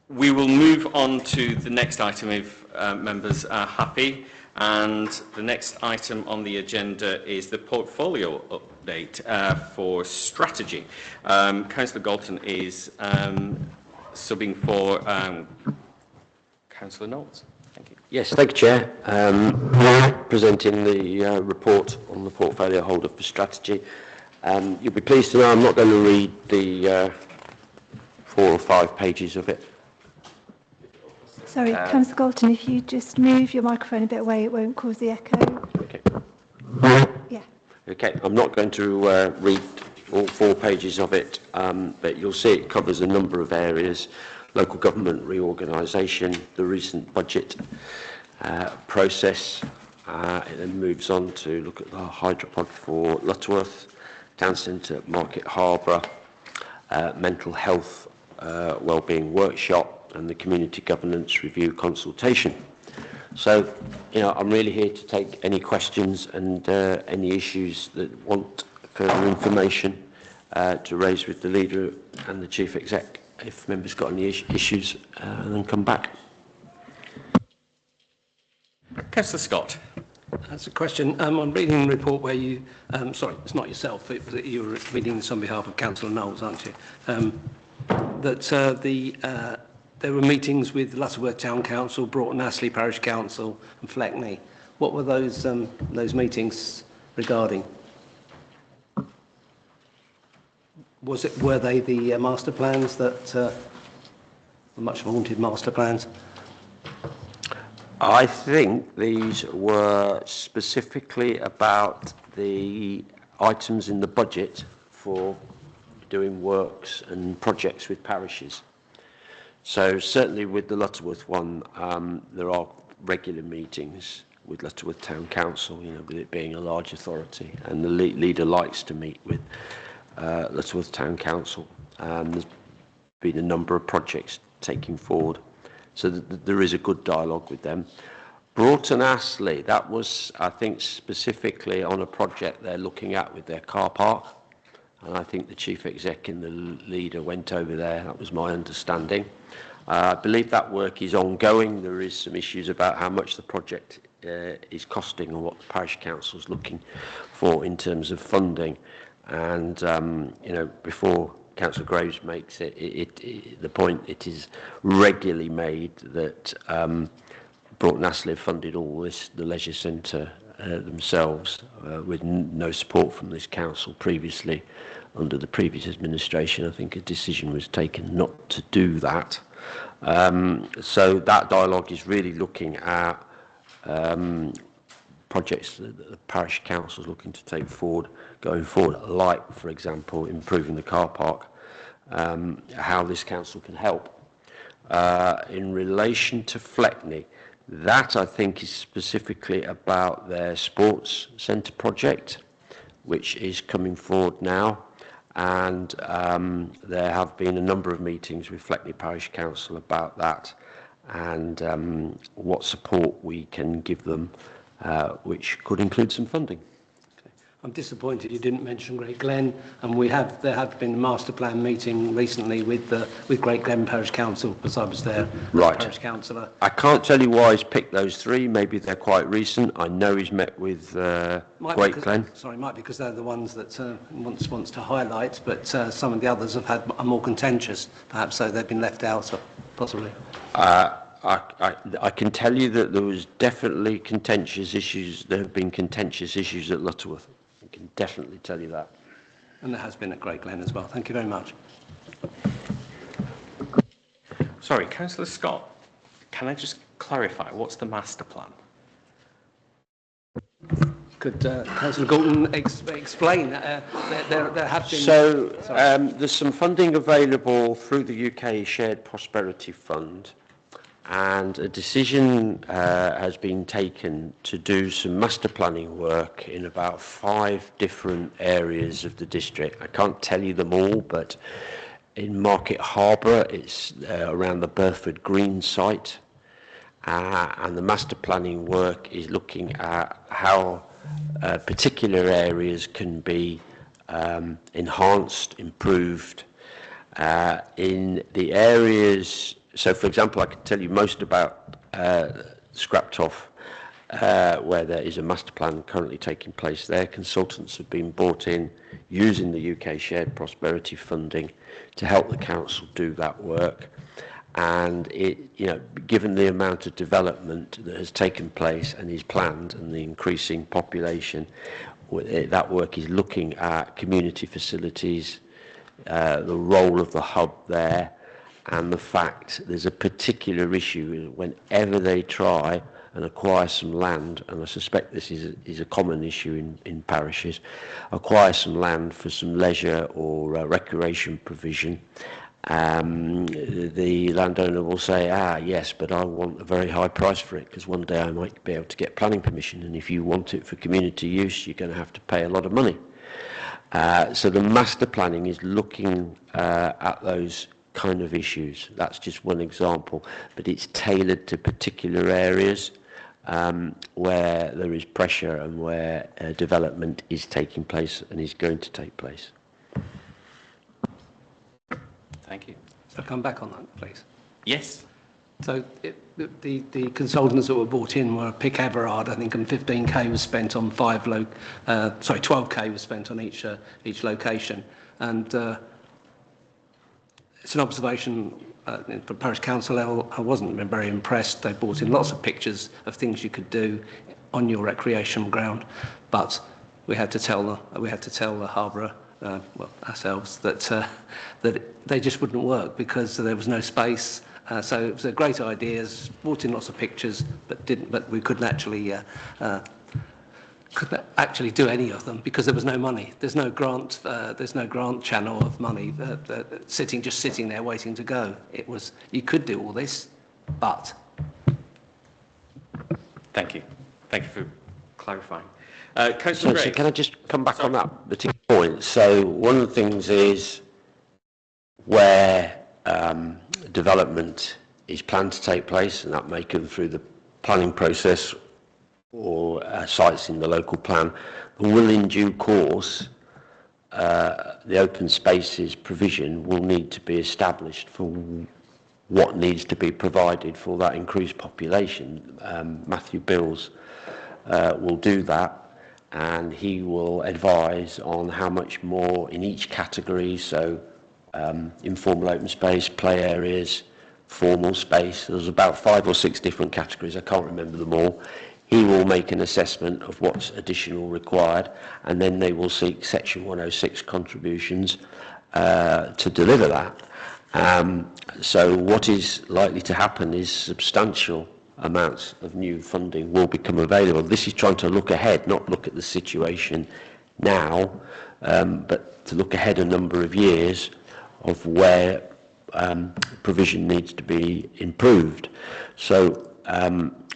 We will move on to the next item if members are happy. And the next item on the agenda is the portfolio update for strategy. Councillor Galton is subbing for Councillor Knowles. Thank you. Yes, thank you, Chair. Presenting the report on the portfolio holder for strategy. You'll be pleased to know I'm not going to read the 4 or 5 pages of it. Sorry, Councillor Galton, if you just move your microphone a bit away, it won't cause the echo. Okay. Yeah. Okay, I'm not going to read all 4 pages of it, but you'll see it covers a number of areas: local government reorganisation, the recent budget process. It then moves on to look at the hydropod for Lutterworth, town centre, Market Harbour, mental health, wellbeing workshop, and the community governance review consultation. So, I'm really here to take any questions and any issues that want further information to raise with the leader and the chief exec. If members got any issues, then come back. Councillor Scott. That's a question. I'm reading the report where you, sorry, it's not yourself, but you're reading this on behalf of Councillor Knowles, aren't you? There were meetings with Lutterworth Town Council, Broughton Astley Parish Council and Fleckney. What were those meetings regarding? Were they the master plans that, the much vaunted master plans? I think these were specifically about the items in the budget for doing works and projects with parishes. So certainly with the Lutterworth one, there are regular meetings with Lutterworth Town Council, with it being a large authority, and the leader likes to meet with Lutterworth Town Council. There's been a number of projects taking forward, so there is a good dialogue with them. Broughton Astley, that was, I think, specifically on a project they're looking at with their car park, and I think the chief exec and the leader went over there. That was my understanding. I believe that work is ongoing. There is some issues about how much the project is costing and what the parish council is looking for in terms of funding. And before Councillor Graves makes the point, it is regularly made that Broughton Astley funded all this, the leisure centre themselves, with no support from this council previously. Under the previous administration, I think a decision was taken not to do that. So that dialogue is really looking at projects that the parish council is looking to take forward, going forward, like, for example, improving the car park, how this council can help. In relation to Fleckney, that I think is specifically about their sports centre project, which is coming forward now. And there have been a number of meetings with Fleckney Parish Council about that and what support we can give them, which could include some funding. I'm disappointed you didn't mention Great Glen, and there have been a master plan meeting recently with Great Glen Parish Council, because I was there, right. Parish Councillor. I can't tell you why he's picked those 3. Maybe they're quite recent. I know he's met with Great Glen. Sorry, might be because they're the ones that wants to highlight, but some of the others are more contentious, perhaps, so they've been left out, possibly. I can tell you that there was definitely contentious issues. There have been contentious issues at Lutterworth. I can definitely tell you that. And there has been at Great Glen as well. Thank you very much. Sorry, Councillor Scott, can I just clarify, what's the master plan? Could Councillor Galton explain? There have been... So there's some funding available through the UK Shared Prosperity Fund, and a decision has been taken to do some master planning work in about 5 different areas of the district. I can't tell you them all, but in Market Harbour, it's around the Burford Green site, and the master planning work is looking at how particular areas can be enhanced, improved. In the areas, so for example, I can tell you most about Scraptoff, where there is a master plan currently taking place there. Consultants have been brought in using the UK Shared Prosperity funding to help the council do that work. And it, you know, given the amount of development that has taken place and is planned and the increasing population, that work is looking at community facilities, the role of the hub there, and the fact there's a particular issue whenever they try and acquire some land, and I suspect this is a common issue in parishes, acquire some land for some leisure or recreation provision. The landowner will say, yes, but I want a very high price for it because one day I might be able to get planning permission, and if you want it for community use, you're going to have to pay a lot of money. So the master planning is looking at those kind of issues. That's just one example, but it's tailored to particular areas where there is pressure and where development is taking place and is going to take place. Thank you. So come back on that, please. Yes. So the consultants that were brought in were Pick Everard, I think, and 15k was spent on 12k was spent on each location, and it's an observation for parish council level. I wasn't very impressed. They brought in lots of pictures of things you could do on your recreation ground, but we had to tell the harbour. Ourselves that they just wouldn't work because there was no space. So it was a great ideas, brought in lots of pictures, but we couldn't actually do any of them because there was no money. There's no grant. There's no grant channel of money just sitting there waiting to go. It was, you could do all this, but. Thank you. Thank you for clarifying. So can I just come back on that particular point? So one of the things is where development is planned to take place, and that may come through the planning process or sites in the local plan, will in due course the open spaces provision will need to be established for what needs to be provided for that increased population. Matthew Bills will do that, and he will advise on how much more in each category, so informal open space, play areas, formal space. There's about 5 or 6 different categories, I can't remember them all. He will make an assessment of what's additional required, and then they will seek Section 106 contributions to deliver that. So what is likely to happen is substantial amounts of new funding will become available. This is trying to look ahead, not look at the situation now, but to look ahead a number of years of where provision needs to be improved. So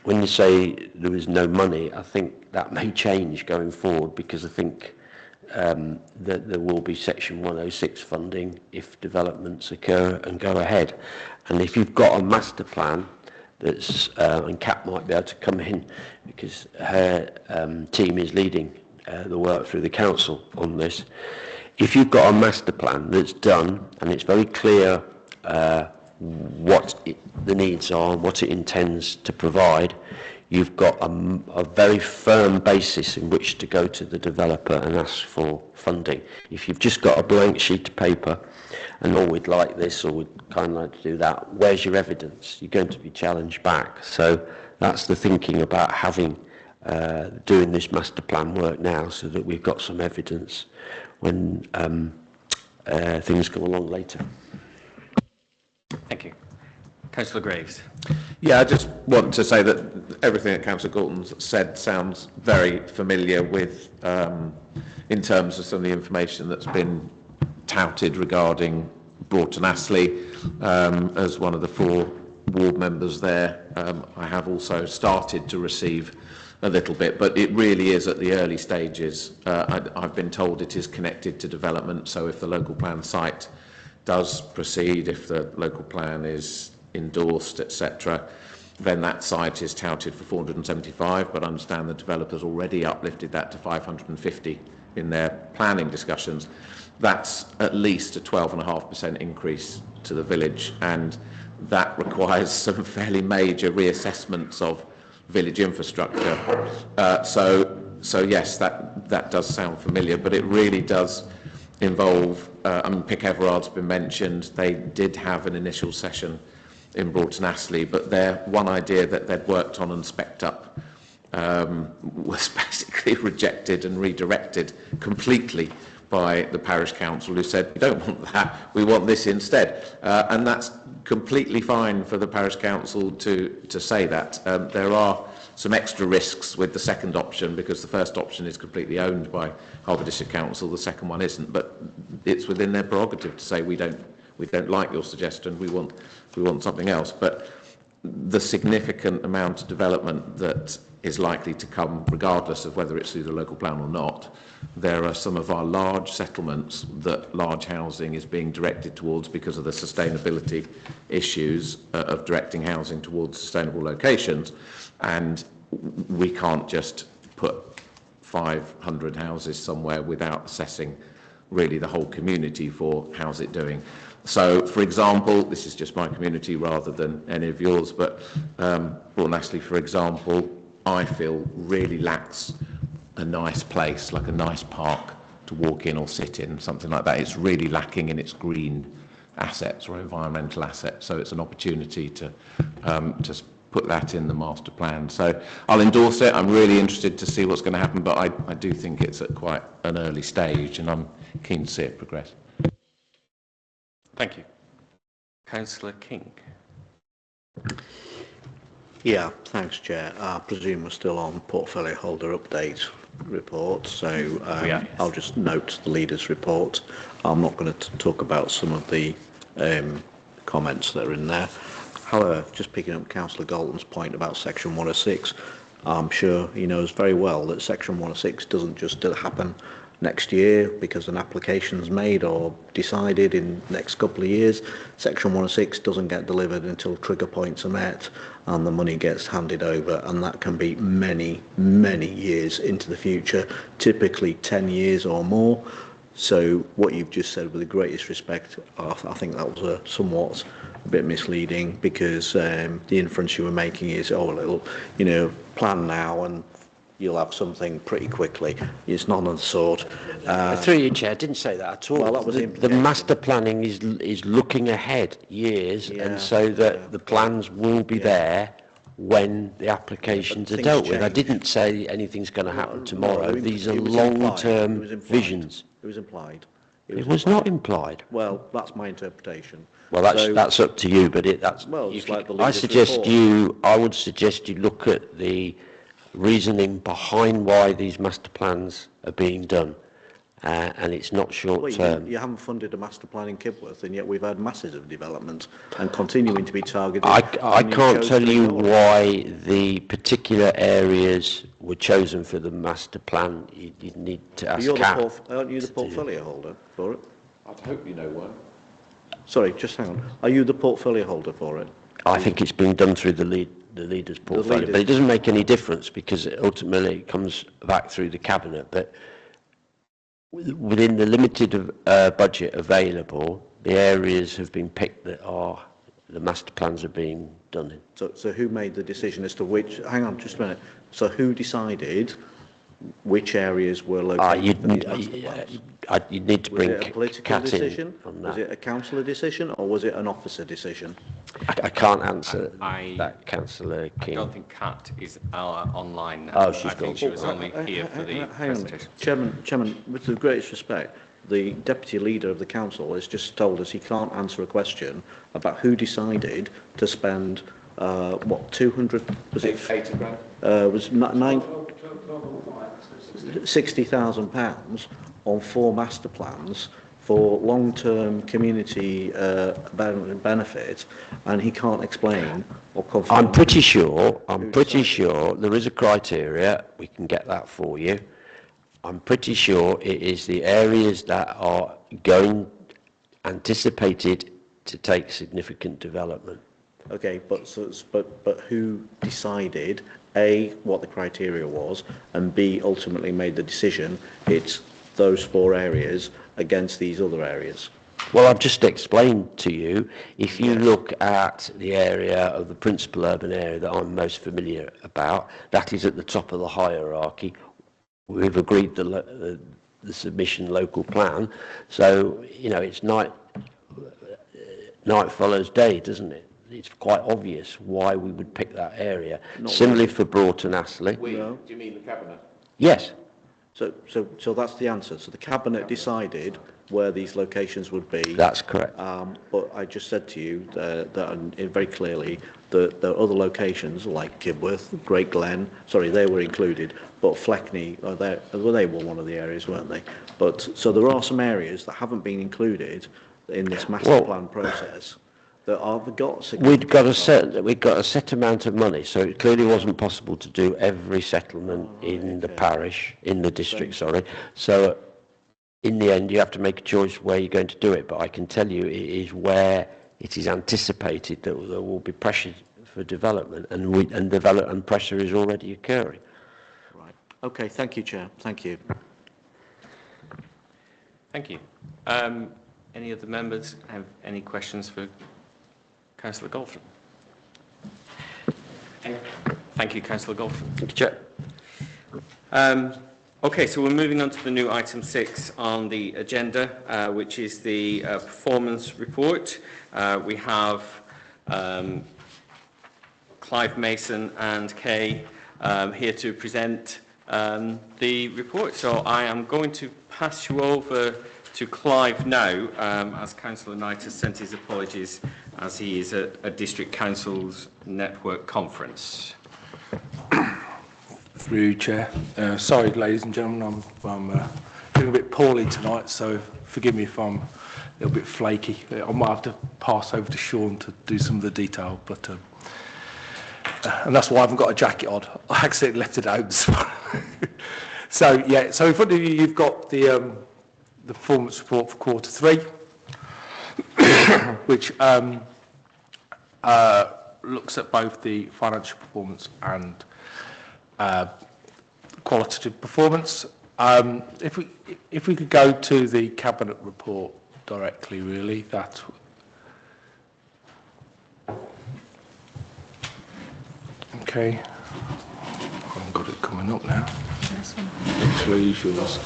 when you say there is no money, I think that may change going forward, because I think that there will be Section 106 funding if developments occur and go ahead. And if you've got a master plan that's, and Kat might be able to come in because her team is leading the work through the council on this. If you've got a master plan that's done and it's very clear what the needs are and what it intends to provide, you've got a very firm basis in which to go to the developer and ask for funding. If you've just got a blank sheet of paper and, oh, we'd like this or we'd kind of like to do that, where's your evidence? You're going to be challenged back. So that's the thinking about having doing this master plan work now, so that we've got some evidence when things come along later. Thank you. Councillor Graves. Yeah, I just want to say that everything that Councillor Galton's said sounds very familiar with, in terms of some of the information that's been touted regarding Broughton Astley. As one of the 4 ward members there, I have also started to receive a little bit, but it really is at the early stages. I've been told it is connected to development, so if the local plan site does proceed, if the local plan is endorsed, etc., then that site is touted for 475, but I understand the developers already uplifted that to 550 in their planning discussions. That's at least a 12.5% increase to the village, and that requires some fairly major reassessments of village infrastructure. So yes, that does sound familiar, but it really does involve, I mean, Pick Everard's been mentioned. They did have an initial session in Broughton Astley, but their one idea that they'd worked on and spec'd up was basically rejected and redirected completely by the parish council, who said, we don't want that, we want this instead. And that's completely fine for the parish council to say that. There are some extra risks with the second option, because the first option is completely owned by Harbour District Council, the second one isn't, but it's within their prerogative to say we don't like your suggestion, we want something else. But the significant amount of development that is likely to come, regardless of whether it's through the local plan or not, there are some of our large settlements that large housing is being directed towards because of the sustainability issues of directing housing towards sustainable locations, and we can't just put 500 houses somewhere without assessing really the whole community for how's it doing. So, for example, this is just my community rather than any of yours, but Broughton Astley, for example, I feel really lacks a nice place, like a nice park to walk in or sit in, something like that. It's really lacking in its green assets or environmental assets, so it's an opportunity to just put that in the master plan. So I'll endorse it. I'm really interested to see what's going to happen, but I do think it's at quite an early stage, and I'm keen to see it progress. Thank you. Councillor King. Yeah, thanks, Chair. I presume we're still on portfolio holder update report, so I'll just note the leader's report. I'm not going to talk about some of the comments that are in there. However, just picking up Councillor Galton's point about Section 106, I'm sure he knows very well that Section 106 doesn't just happen next year because an application's made or decided in the next couple of years. Section 106 doesn't get delivered until trigger points are met and the money gets handed over, and that can be many, many years into the future, typically 10 years or more. So what you've just said, with the greatest respect, I think that was somewhat a bit misleading, because the inference you were making is, oh, it'll, plan now and you'll have something pretty quickly. It's none of the sort. Through you, Chair, I didn't say that at all. Well, that was the master planning is looking ahead years, and so that the plans will be there when the applications are dealt with. I didn't say anything's going to happen tomorrow. These are long-term visions. It was implied. It was not implied. Well, that's my interpretation. Well, that's up to you, but I would suggest you look at the reasoning behind why these master plans are being done, and it's not short term. You haven't funded a master plan in Kibworth, and yet we've had masses of development and continuing to be targeted. I can't tell you why the particular areas were chosen for the master plan. You need to ask Kat. Aren't you the portfolio holder for it? I'd hope you know one. Sorry, just hang on. Are you the portfolio holder for it? I think it's being done through the leader's portfolio, but it doesn't make any difference because ultimately it comes back through the cabinet. But within the limited budget available, the areas have been picked that are the master plans are being done in. So who made the decision as to which? Hang on, just a minute. So who decided which areas were located? You'd need to bring Was it a political decision? On that. Was it a councillor decision, or was it an officer decision? I can't answer that, Councillor King. I don't think Kat is online now. Oh, she's I think she was only here for the presentation. Chairman, with the greatest respect, the deputy leader of the council has just told us he can't answer a question about who decided to spend, what, 200, was it? 80 grand. Was £60,000 on 4 master plans for long-term community benefit, and he can't explain or confirm. I'm pretty sure there is a criteria. We can get that for you. I'm pretty sure it is the areas that are anticipated to take significant development. Okay, but who decided, A, what the criteria was, and B, ultimately made the decision it's those 4 areas against these other areas? Well, I've just explained to you, if you look at the area of the principal urban area that I'm most familiar about, that is at the top of the hierarchy. We've agreed the submission local plan, so, you know, it's night follows day, doesn't it? It's quite obvious why we would pick that area. Similarly for Broughton Astley. Do you mean the Cabinet? Yes. So that's the answer. So the Cabinet decided where these locations would be. That's correct. But I just said to you that very clearly that there are other locations like Kibworth, Great Glen, sorry, they were included, but Fleckney, they were one of the areas, weren't they? But so there are some areas that haven't been included in this master plan process that have got we'd got a set amount of money, so it clearly wasn't possible to do every settlement in the parish, in the district, sorry. So in the end, you have to make a choice where you're going to do it, but I can tell you it is where it is anticipated that there will be pressure for development, and pressure is already occurring. Right. Okay. Thank you, Chair. Thank you. Thank you. Any other members have any questions for Councillor Goldford? Thank you, Councillor Goldford. Thank you, Chair. Okay, so we're moving on to the new item 6 on the agenda, which is the performance report. We have Clive Mason and Kay here to present the report. So I am going to pass you over to Clive now, as Councillor Knight has sent his apologies as he is at a District Council's Network Conference. Through Chair. Sorry, ladies and gentlemen, I'm feeling a bit poorly tonight, so forgive me if I'm a little bit flaky. I might have to pass over to Sean to do some of the detail, but and that's why I haven't got a jacket on. I accidentally left it out. So yeah, so in front of you, you've got the performance report for Q3, which looks at both the financial performance and qualitative performance. If we could go to the Cabinet report directly, really, that. Okay, I haven't got it coming up now. Please, yours.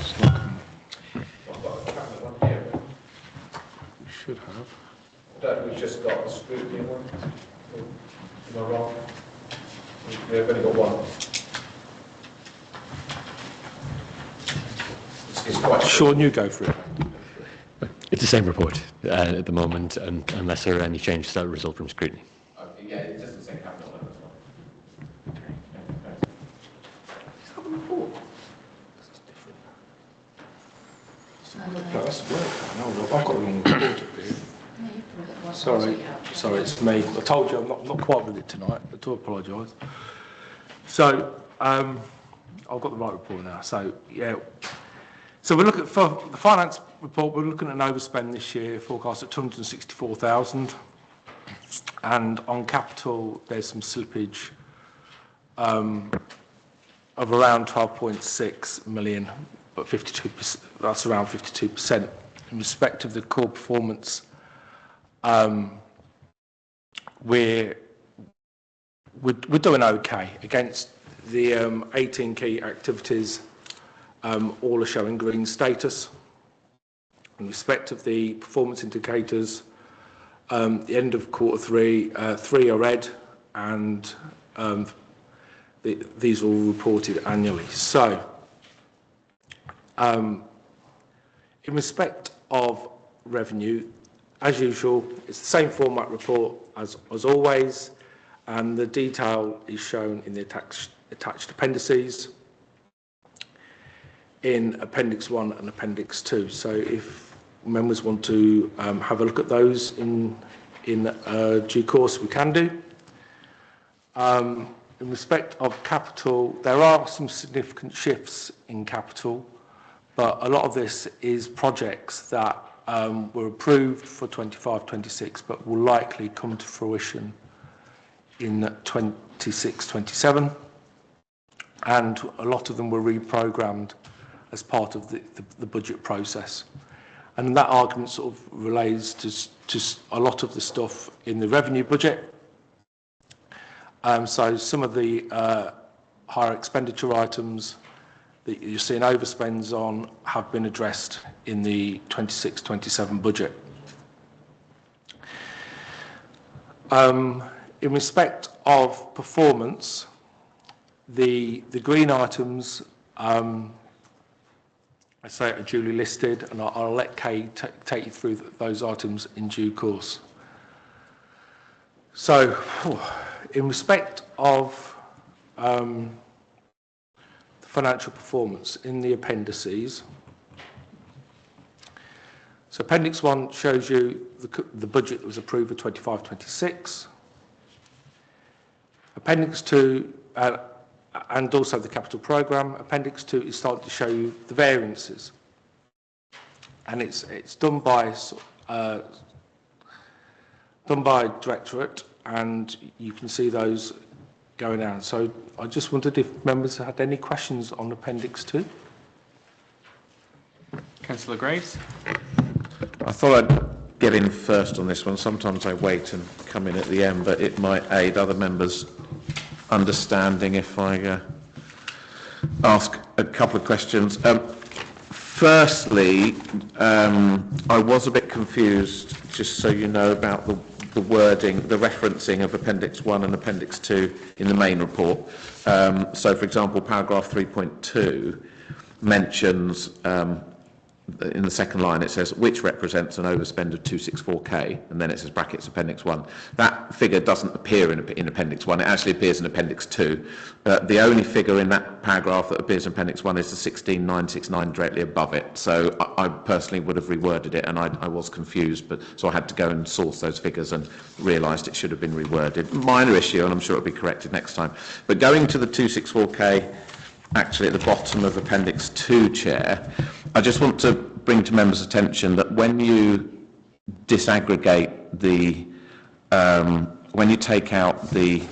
We should have. We've just got the scrutiny one. Am I wrong? We've only got one. It's quite Sean, you go for it. It's the same report at the moment, and unless there are any changes that result from scrutiny. Yeah, it doesn't say capital level as well. Is that the report? This is different. No, that's great. No, I've got the wrong report up here. Sorry, it's me. I told you I'm not quite with it tonight. I do apologise. So I've got the right report now. So yeah. So we're looking for the finance report. We're looking at an overspend this year, forecast at 264,000, and on capital there's some slippage of around 12.6 million, but 52%. That's around 52%. In respect of the core performance, we're doing okay against the 18 key activities. All are showing green status. In respect of the performance indicators, the end of Q3, 3 are red, and these are all reported annually. So, In respect of revenue, as usual, it's the same format report as always, and the detail is shown in the attached appendices in Appendix 1 and Appendix 2. So if members want to have a look at those in due course, we can do. In respect of capital, there are some significant shifts in capital, but a lot of this is projects that were approved for 25-26, but will likely come to fruition in 26-27, and a lot of them were reprogrammed as part of the budget process. And that argument sort of relates to a lot of the stuff in the revenue budget. So some of the higher expenditure items that you're seeing overspends on have been addressed in the 26-27 budget. In respect of performance, the green items, I say, are duly listed, and I'll let Kay take you through those items in due course. So, in respect of the financial performance in the appendices, so Appendix 1 shows you the budget that was approved for 25-26. Appendix 2, and also the capital programme. Appendix 2 is starting to show you the variances, and it's done by directorate, and you can see those going down. So I just wondered if members had any questions on Appendix 2. Councillor Graves. I thought I'd get in first on this one. Sometimes I wait and come in at the end, but it might aid other members' understanding if I ask a couple of questions. Firstly, I was a bit confused, just so you know, about the wording, the referencing of Appendix 1 and Appendix 2 in the main report. So, for example, paragraph 3.2 mentions, in the second line, it says, which represents an overspend of 264k, and then it says brackets Appendix 1. That figure doesn't appear in Appendix 1, it actually appears in Appendix 2. The only figure in that paragraph that appears in Appendix 1 is the 16969 directly above it. So I personally would have reworded it, and I was confused, so I had to go and source those figures and realised it should have been reworded. Minor issue, and I'm sure it'll be corrected next time. But going to the 264k, actually at the bottom of Appendix 2, Chair, I just want to bring to members' attention that when you disaggregate when you take out the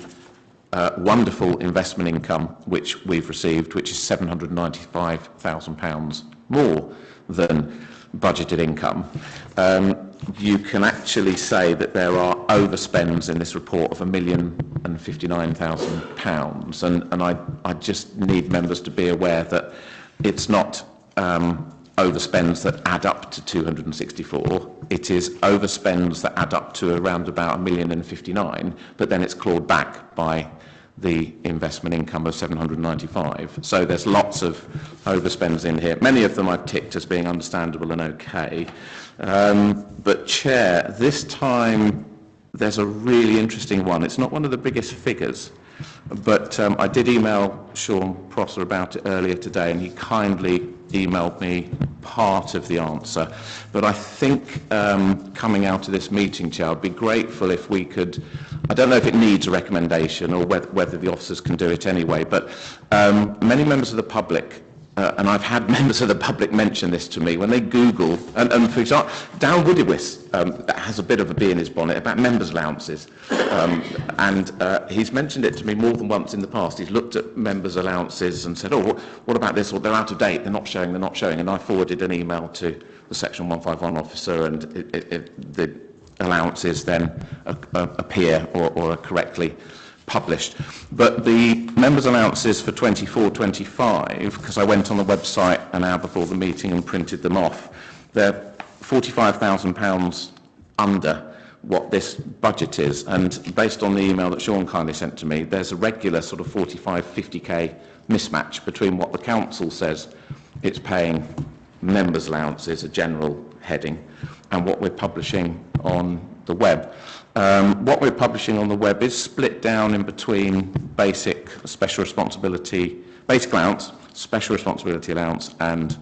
wonderful investment income which we've received, which is £795,000 more than budgeted income, you can actually say that there are overspends in this report of £1,059,000, and I just need members to be aware that it's not overspends that add up to 264. It is overspends that add up to around about £1,059,000, but then it's clawed back by the investment income of 795. So there's lots of overspends in here. Many of them I've ticked as being understandable and okay. But Chair, this time there's a really interesting one. It's not one of the biggest figures, but I did email Sean Prosser about it earlier today, and he kindly emailed me part of the answer. But I think coming out of this meeting, Chair, I'd be grateful if we could, I don't know if it needs a recommendation or whether the officers can do it anyway, but many members of the public, and I've had members of the public mention this to me, when they Google, and for example, Dan Woodywis that has a bit of a bee in his bonnet about members' allowances, and he's mentioned it to me more than once in the past. He's looked at members' allowances and said, oh, what about this, or they're out of date, they're not showing, and I forwarded an email to the Section 151 officer, and the allowances then appear or are correctly published. But the members' allowances for 24-25, because I went on the website an hour before the meeting and printed them off, they're £45,000 under what this budget is, and based on the email that Sean kindly sent to me, there's a regular sort of 45-50k mismatch between what the council says it's paying members' allowances, a general heading, and what we're publishing on the web. What we're publishing on the web is split down in between basic allowance, special responsibility allowance, and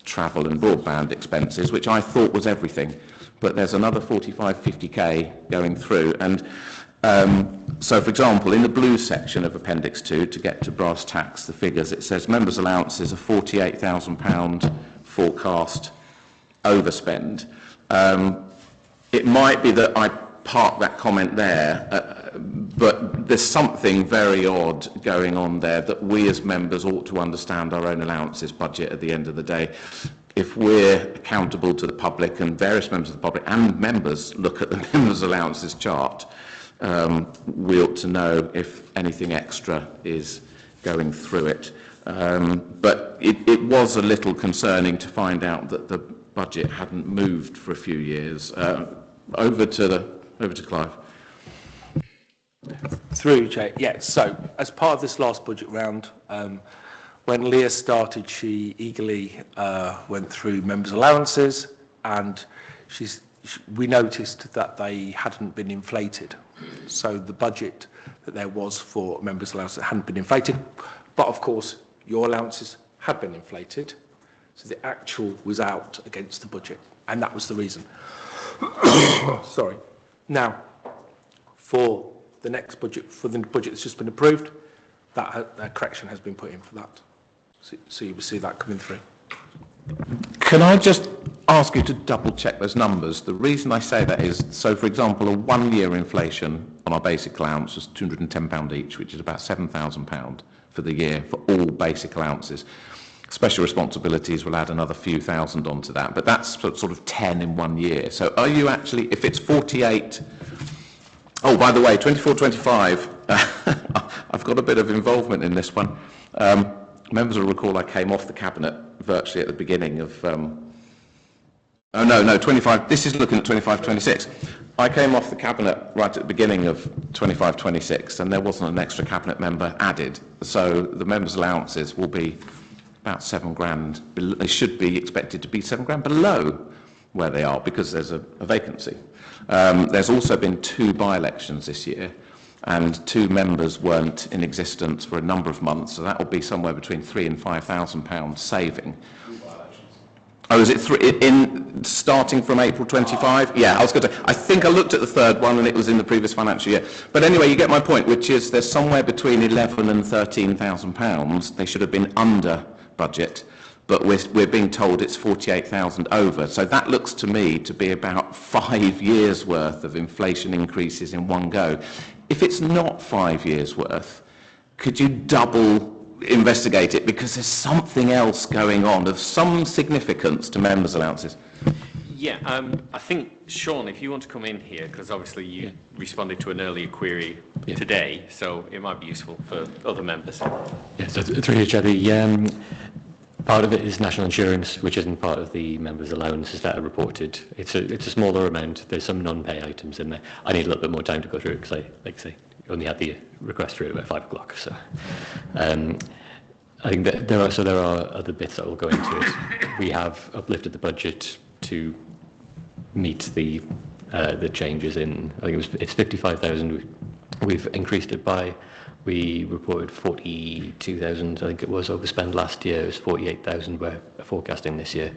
travel and broadband expenses, which I thought was everything. But there's another 45-50k going through. And so, for example, in the blue section of Appendix 2, to get to brass tacks, the figures, it says members' allowances are £48,000 forecast overspend. It might be that I park that comment there, but there's something very odd going on there that we as members ought to understand our own allowances budget at the end of the day. If we're accountable to the public, and various members of the public and members look at the members' allowances chart, we ought to know if anything extra is going through it. But it was a little concerning to find out that the budget hadn't moved for a few years. Over to Clive. Through you, Chair. Yeah, so as part of this last budget round, when Leah started, she eagerly went through members' allowances, and we noticed that they hadn't been inflated. So the budget that there was for members' allowances hadn't been inflated, but of course your allowances had been inflated, so the actual was out against the budget, and that was the reason. Sorry. Now, for the next budget, for the budget that's just been approved, that correction has been put in for that. So you will see that coming through. Can I just ask you to double check those numbers? The reason I say that is, so for example, a 1 year inflation on our basic allowance was £210 each, which is about £7,000 for the year for all basic allowances. Special responsibilities will add another few thousand onto that, but that's sort of 10 in 1 year. So are you actually, if it's 48, oh, by the way, 24-25, I've got a bit of involvement in this one. Members will recall I came off the cabinet virtually at the beginning of, 25, this is looking at 25-26. I came off the cabinet right at the beginning of 25-26, and there wasn't an extra cabinet member added. So the members' allowances will be about £7,000. They should be expected to be £7,000 below where they are because there's a vacancy. There's also been 2 by-elections this year, and 2 members weren't in existence for a number of months, so that will be somewhere between £3,000 and £5,000 saving. Oh, is it starting from April 25? Yeah, I was going to. I think I looked at the 3rd one, and it was in the previous financial year. But anyway, you get my point, which is there's somewhere between £11,000 and £13,000. They should have been under budget, but we're being told it's 48,000 over. So that looks to me to be about 5 years worth of inflation increases in one go. If it's not 5 years worth, could you double investigate it, because there's something else going on of some significance to members' allowances? Yeah, I think, Sean, if you want to come in here, because obviously you responded to an earlier query today, so it might be useful for other members. Yes, so through you, Chair, the part of it is national insurance, which isn't part of the members' allowances that are reported. It's a smaller amount. There's some non-pay items in there. I need a little bit more time to go through it, because like I say, only had the request through at 5 o'clock. So I think that there are other bits that will go into it. We have uplifted the budget to meet the changes in, I think it's 55,000 we've increased it by. We reported 42,000, I think it was, overspend last year. It was 48,000 we're forecasting this year.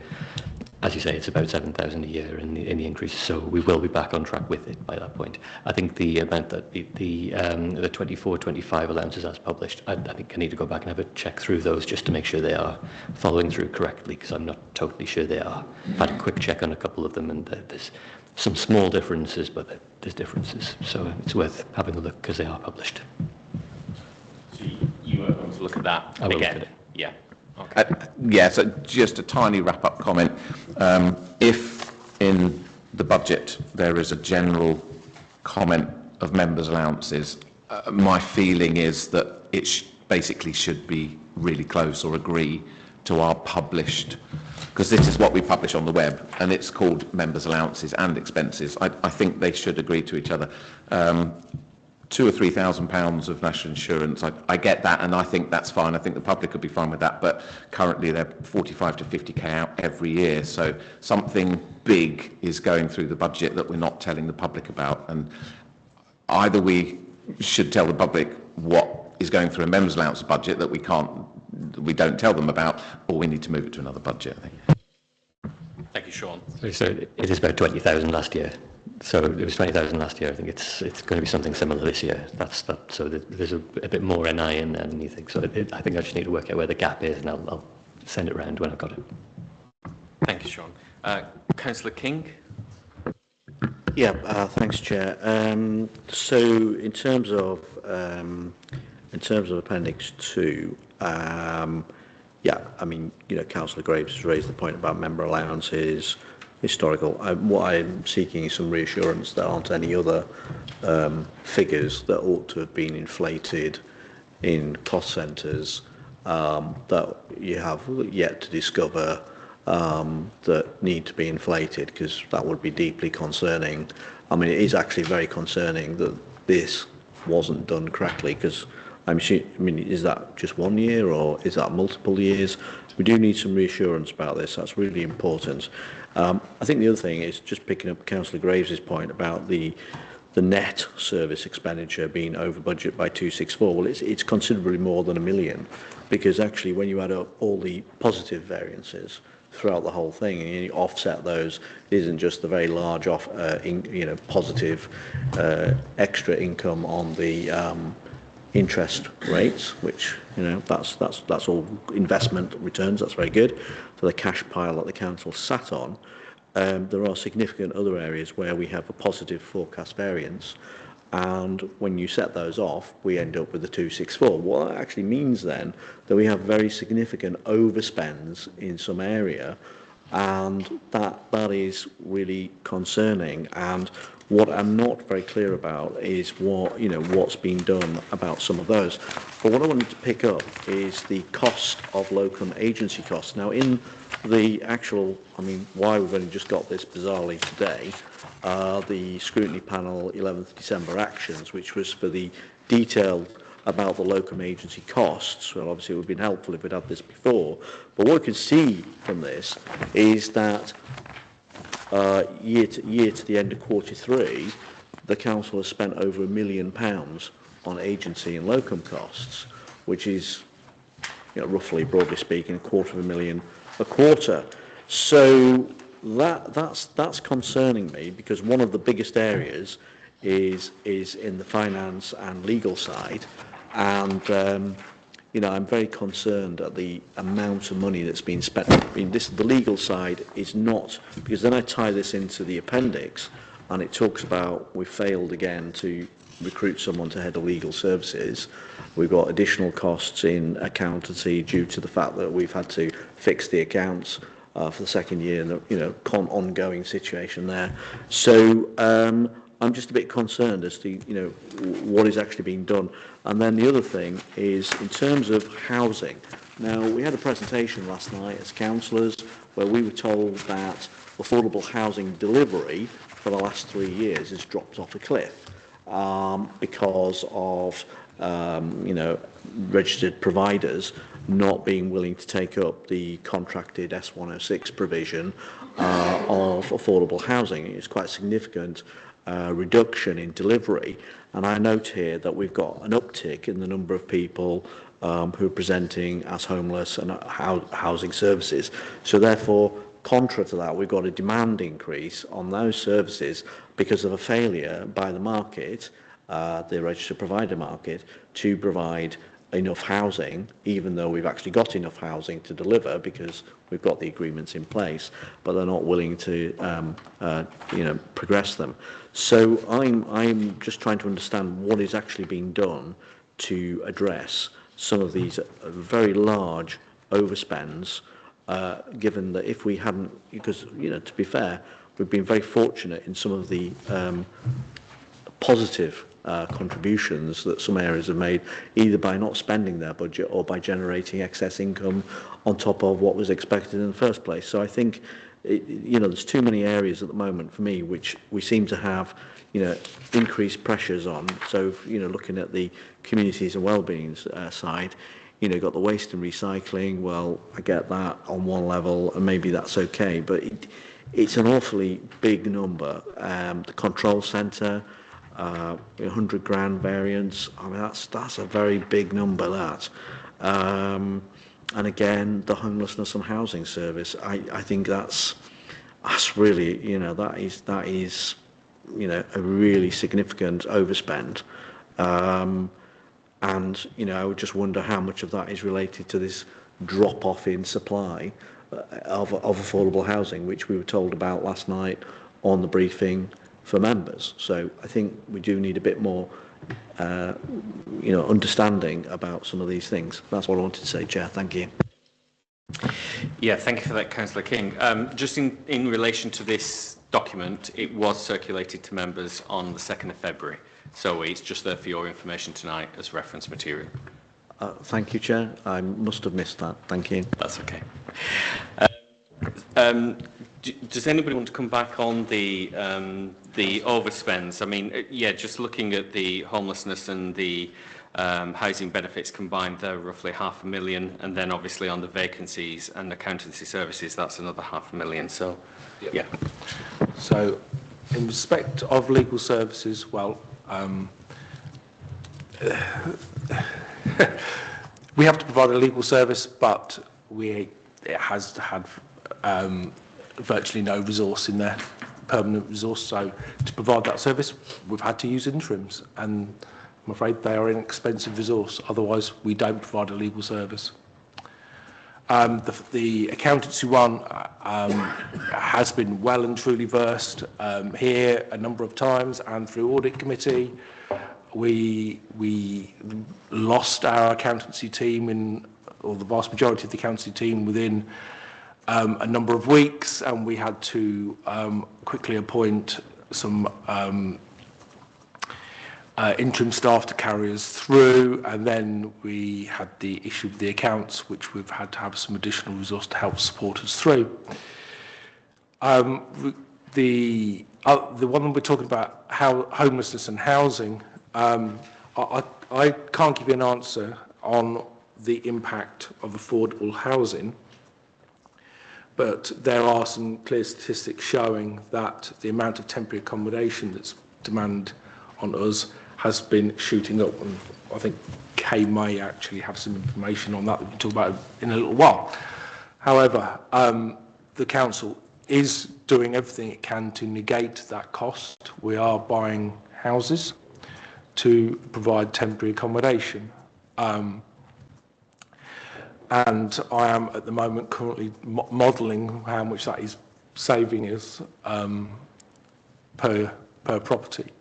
As you say, it's about 7,000 a year in the increase, so we will be back on track with it by that point. I think the amount that the 24-25 allowances as published, I think I need to go back and have a check through those just to make sure they are following through correctly, because I'm not totally sure they are. I've had a quick check on a couple of them, and there's some small differences, but there's differences, so it's worth having a look because they are published. So you are going to look at that I will again? look at it. Yeah. Okay. Yeah, so just a tiny wrap-up comment. If in the budget there is a general comment of members' allowances, my feeling is that it basically should be really close or agree to our published, because this is what we publish on the web, and it's called members' allowances and expenses. I think they should agree to each other. 2,000 or 3,000 pounds of national insurance. I get that, and I think that's fine. I think the public would be fine with that. But currently, they're 45 to 50k out every year. So something big is going through the budget that we're not telling the public about. And either we should tell the public what is going through a members' allowance budget that we don't tell them about, or we need to move it to another budget, I think. Thank you, Sean. So it is about 20,000 last year. So it was 20,000 last year. I think it's going to be something similar this year. So there's a bit more NI in there than you think. So I think I just need to work out where the gap is, and I'll send it round when I've got it. Thank you, Sean. Councillor King. Yeah, thanks, Chair. So in terms of Appendix 2, yeah, I mean, Councillor Graves has raised the point about member allowances, historical. What I'm seeking is some reassurance there aren't any other figures that ought to have been inflated in cost centres that you have yet to discover that need to be inflated, because that would be deeply concerning. I mean, it is actually very concerning that this wasn't done correctly, because I mean, is that just 1 year or is that multiple years? We do need some reassurance about this. That's really important. I think the other thing is just picking up Councillor Graves' point about the net service expenditure being over budget by 264. Well, it's considerably more than £1 million, because actually when you add up all the positive variances throughout the whole thing and you offset those, it isn't just the very large positive extra income on the interest rates, which that's all investment returns. That's very good for the cash pile that the council sat on. There are significant other areas where we have a positive forecast variance, and when you set those off, we end up with the 264. What that actually means then that we have very significant overspends in some area, and that is really concerning. And what I'm not very clear about is what's been done about some of those. But what I wanted to pick up is the cost of locum agency costs. Now, in the actual, I mean, why we've only just got this bizarrely today, the Scrutiny Panel 11th December actions, which was for the detail about the locum agency costs. Well, obviously it would have been helpful if we'd had this before. But what we can see from this is that year to the end of Q3, the council has spent over £1 million on agency and locum costs, which is, roughly, broadly speaking, £250,000 a quarter. So that's concerning me, because one of the biggest areas is in the finance and legal side, and I'm very concerned at the amount of money that's been spent. I mean, the legal side is not, because then I tie this into the appendix, and it talks about we failed again to recruit someone to head of legal services. We've got additional costs in accountancy due to the fact that we've had to fix the accounts for the second year, and ongoing situation there. So I'm just a bit concerned as to what is actually being done. And then the other thing is in terms of housing. Now, we had a presentation last night as councillors where we were told that affordable housing delivery for the last 3 years has dropped off a cliff because of registered providers not being willing to take up the contracted S106 provision of affordable housing. It's quite a significant reduction in delivery, and I note here that we've got an uptick in the number of people who are presenting as homeless and housing services. So therefore, contrary to that, we've got a demand increase on those services because of a failure by the market, the registered provider market, to provide enough housing, even though we've actually got enough housing to deliver because we've got the agreements in place, but they're not willing to progress them. So I'm just trying to understand what is actually being done to address some of these very large overspends, given that if we hadn't, because to be fair, we've been very fortunate in some of the positive contributions that some areas have made, either by not spending their budget or by generating excess income on top of what was expected in the first place. So I think there's too many areas at the moment for me which we seem to have, increased pressures on. So, looking at the communities and wellbeing side, got the waste and recycling. Well, I get that on one level, and maybe that's okay, but it's an awfully big number. The control centre, 100 grand variance. I mean, that's a very big number. That. And again, the homelessness and housing service. I think that's really, that is a really significant overspend. And, I would just wonder how much of that is related to this drop-off in supply of affordable housing, which we were told about last night on the briefing for members. So I think we do need a bit more, understanding about some of these things. That's what I wanted to say, Chair. Thank you. Yeah, thank you for that, Councillor King. Just in relation to this document, it was circulated to members on the 2nd of February. So it's just there for your information tonight as reference material. Thank you, Chair. I must have missed that. Thank you. That's okay. Does anybody want to come back on the overspends? I mean, just looking at the homelessness and the housing benefits combined, they're roughly £500,000, and then obviously on the vacancies and accountancy services, that's another £500,000. So, yeah. So, in respect of legal services, well, we have to provide a legal service, but it has had virtually no resource in there, permanent resource. So to provide that service, we've had to use interims, and I'm afraid they are an expensive resource. Otherwise, we don't provide a legal service. The accountancy one has been well and truly versed here a number of times, and through audit committee. We lost our accountancy team or the vast majority of the accountancy team within a number of weeks, and we had to quickly appoint some interim staff to carry us through, and then we had the issue of the accounts, which we've had to have some additional resource to help support us through. The one we're talking about, homelessness and housing, I can't give you an answer on the impact of affordable housing, but there are some clear statistics showing that the amount of temporary accommodation that's demanded on us has been shooting up, and I think Kay may actually have some information on that we'll talk about in a little while. However, the council is doing everything it can to negate that cost. We are buying houses to provide temporary accommodation. And I am at the moment currently modelling how much that is saving us per property,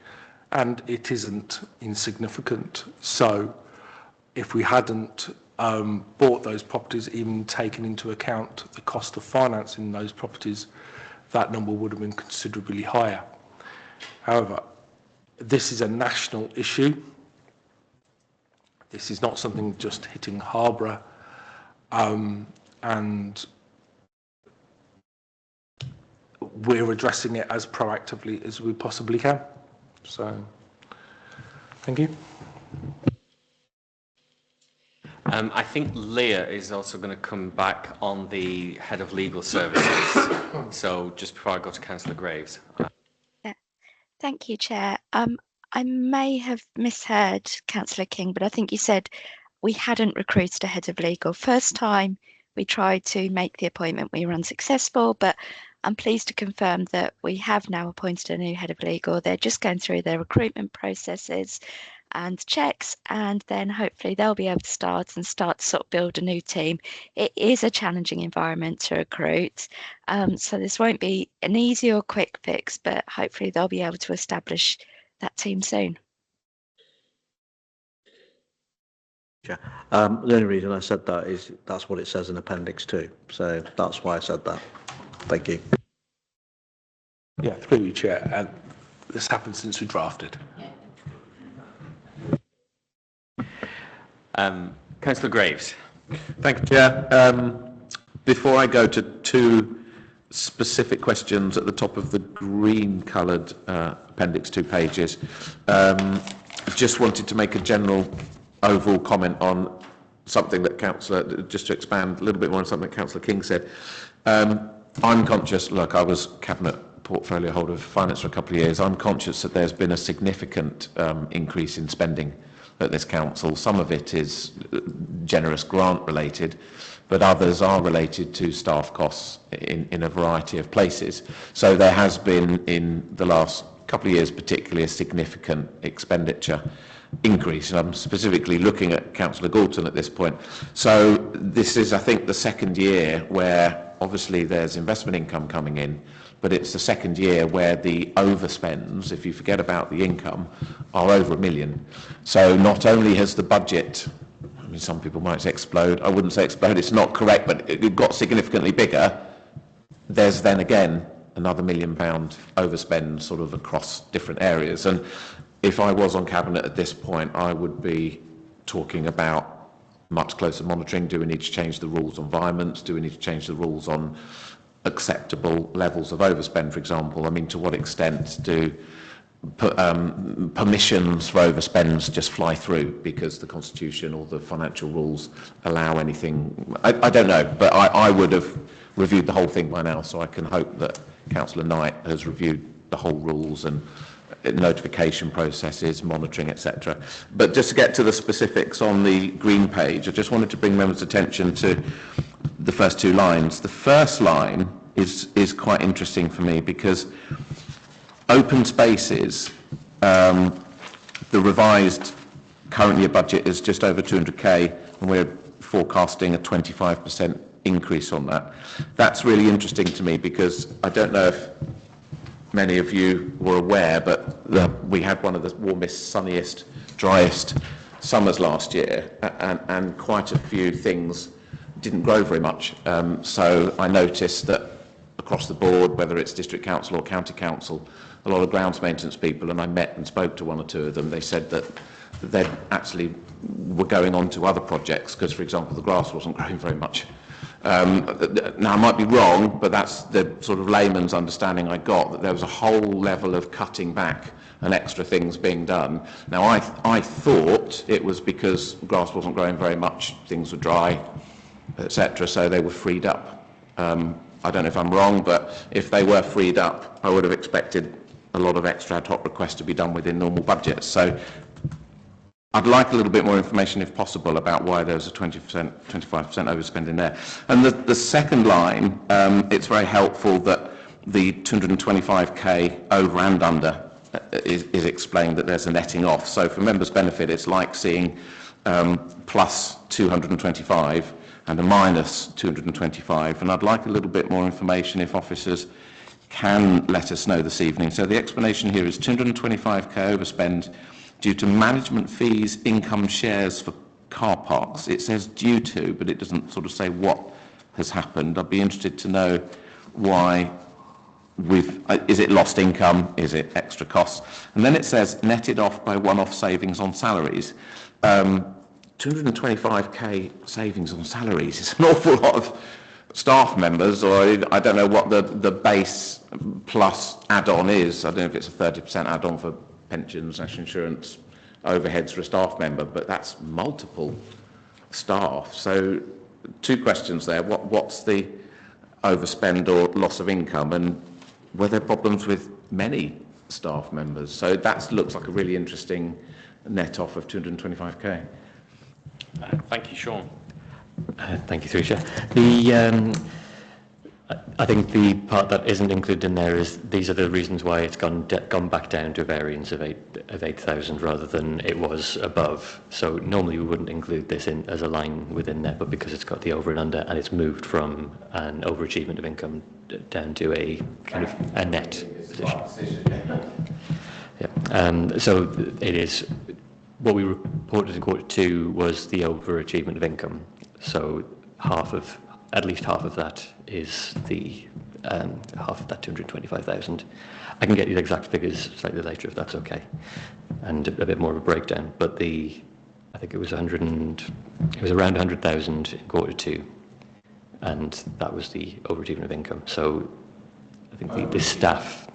and it isn't insignificant. So if we hadn't bought those properties, even taken into account the cost of financing those properties, that number would have been considerably higher. However, this is a national issue. This is not something just hitting Harborough, and we're addressing it as proactively as we possibly can. So, thank you. I think Leah is also going to come back on the head of legal services. So just before I go to Councillor Graves. Yeah. Thank you, Chair. I may have misheard Councillor King, but I think you said we hadn't recruited a head of legal. First time we tried to make the appointment, we were unsuccessful, but I'm pleased to confirm that we have now appointed a new head of legal. They're just going through their recruitment processes and checks, and then hopefully they'll be able to start to sort of build a new team. It is a challenging environment to recruit, so this won't be an easy or quick fix, but hopefully they'll be able to establish that team soon. Yeah. The only reason I said that is that's what it says in Appendix 2, so that's why I said that. Thank you. Yeah, through you, Chair. And this happened since we drafted. Councillor Graves. Thank you, Chair. Before I go to two specific questions at the top of the green-coloured appendix 2 pages. Just wanted to make a general overall comment on something that Councillor, just to expand a little bit more on something Councillor King said. I'm conscious, look, I was Cabinet portfolio holder of finance for a couple of years. I'm conscious that there's been a significant increase in spending at this council. Some of it is generous grant related, but others are related to staff costs in a variety of places. So there has been, in the last couple of years particularly, a significant expenditure increase, and I'm specifically looking at Councillor Galton at this point. So this is, I think, the second year where obviously there's investment income coming in, but it's the second year where the overspends, if you forget about the income, are over £1 million. So not only has the budget, I mean, some people might say explode, I wouldn't say explode, it's not correct, but it got significantly bigger. There's then again another £1 million overspend sort of across different areas. And if I was on Cabinet at this point, I would be talking about much closer monitoring. Do we need to change the rules on environments? Do we need to change the rules on acceptable levels of overspend, for example? I mean, to what extent do permissions for overspends just fly through because the Constitution or the financial rules allow anything? I don't know, but I would have reviewed the whole thing by now, so I can hope that Councillor Knight has reviewed the whole rules and notification processes, monitoring, etc. But just to get to the specifics on the green page, I just wanted to bring members' attention to the first 2 lines. The first line is quite interesting for me because open spaces, the revised current year budget is just over 200k, and we're forecasting a 25% increase on that. That's really interesting to me because I don't know if many of you were aware, but we had one of the warmest, sunniest, driest summers last year, and quite a few things didn't grow very much. So I noticed that across the board, whether it's district council or county council, a lot of grounds maintenance people, and I met and spoke to 1 or 2 of them, they said that they actually were going on to other projects because, for example, the grass wasn't growing very much. Now, I might be wrong, but that's the sort of layman's understanding I got, that there was a whole level of cutting back and extra things being done. Now, I thought it was because grass wasn't growing very much, things were dry, etc., so they were freed up. I don't know if I'm wrong, but if they were freed up, I would have expected a lot of extra ad hoc requests to be done within normal budgets. So I'd like a little bit more information, if possible, about why there's a 20%, 25% overspending there. And the second line, it's very helpful that the 225k over and under is explained, that there's a netting off. So for members' benefit, it's like seeing plus 225 and a minus 225. And I'd like a little bit more information, if officers can let us know this evening. So the explanation here is 225k overspend due to management fees, income shares for car parks. It says due to, but it doesn't sort of say what has happened. I'd be interested to know why is it lost income? Is it extra costs? And then it says netted off by one-off savings on salaries. 225k savings on salaries is an awful lot of staff members, or I don't know what the base plus add-on is. I don't know if it's a 30% add-on for pensions, national insurance, overheads for a staff member, but that's multiple staff. So 2 questions there. What's the overspend or loss of income, and were there problems with many staff members? So that looks like a really interesting net off of 225k. Thank you, Sean. Thank you, through Chair. I think the part that isn't included in there is these are the reasons why it's gone back down to a variance of 8,000 rather than it was above. So normally we wouldn't include this in as a line within there, but because it's got the over and under and it's moved from an overachievement of income down to a kind of a net position. Yeah. So it is. What we reported in Q2 was the overachievement of income. So at least half of that is the half of that 225,000. I can get you the exact figures slightly later if that's okay, and a bit more of a breakdown. But I think it was around 100,000 in Q2, and that was the overachievement of income. So I think the staff,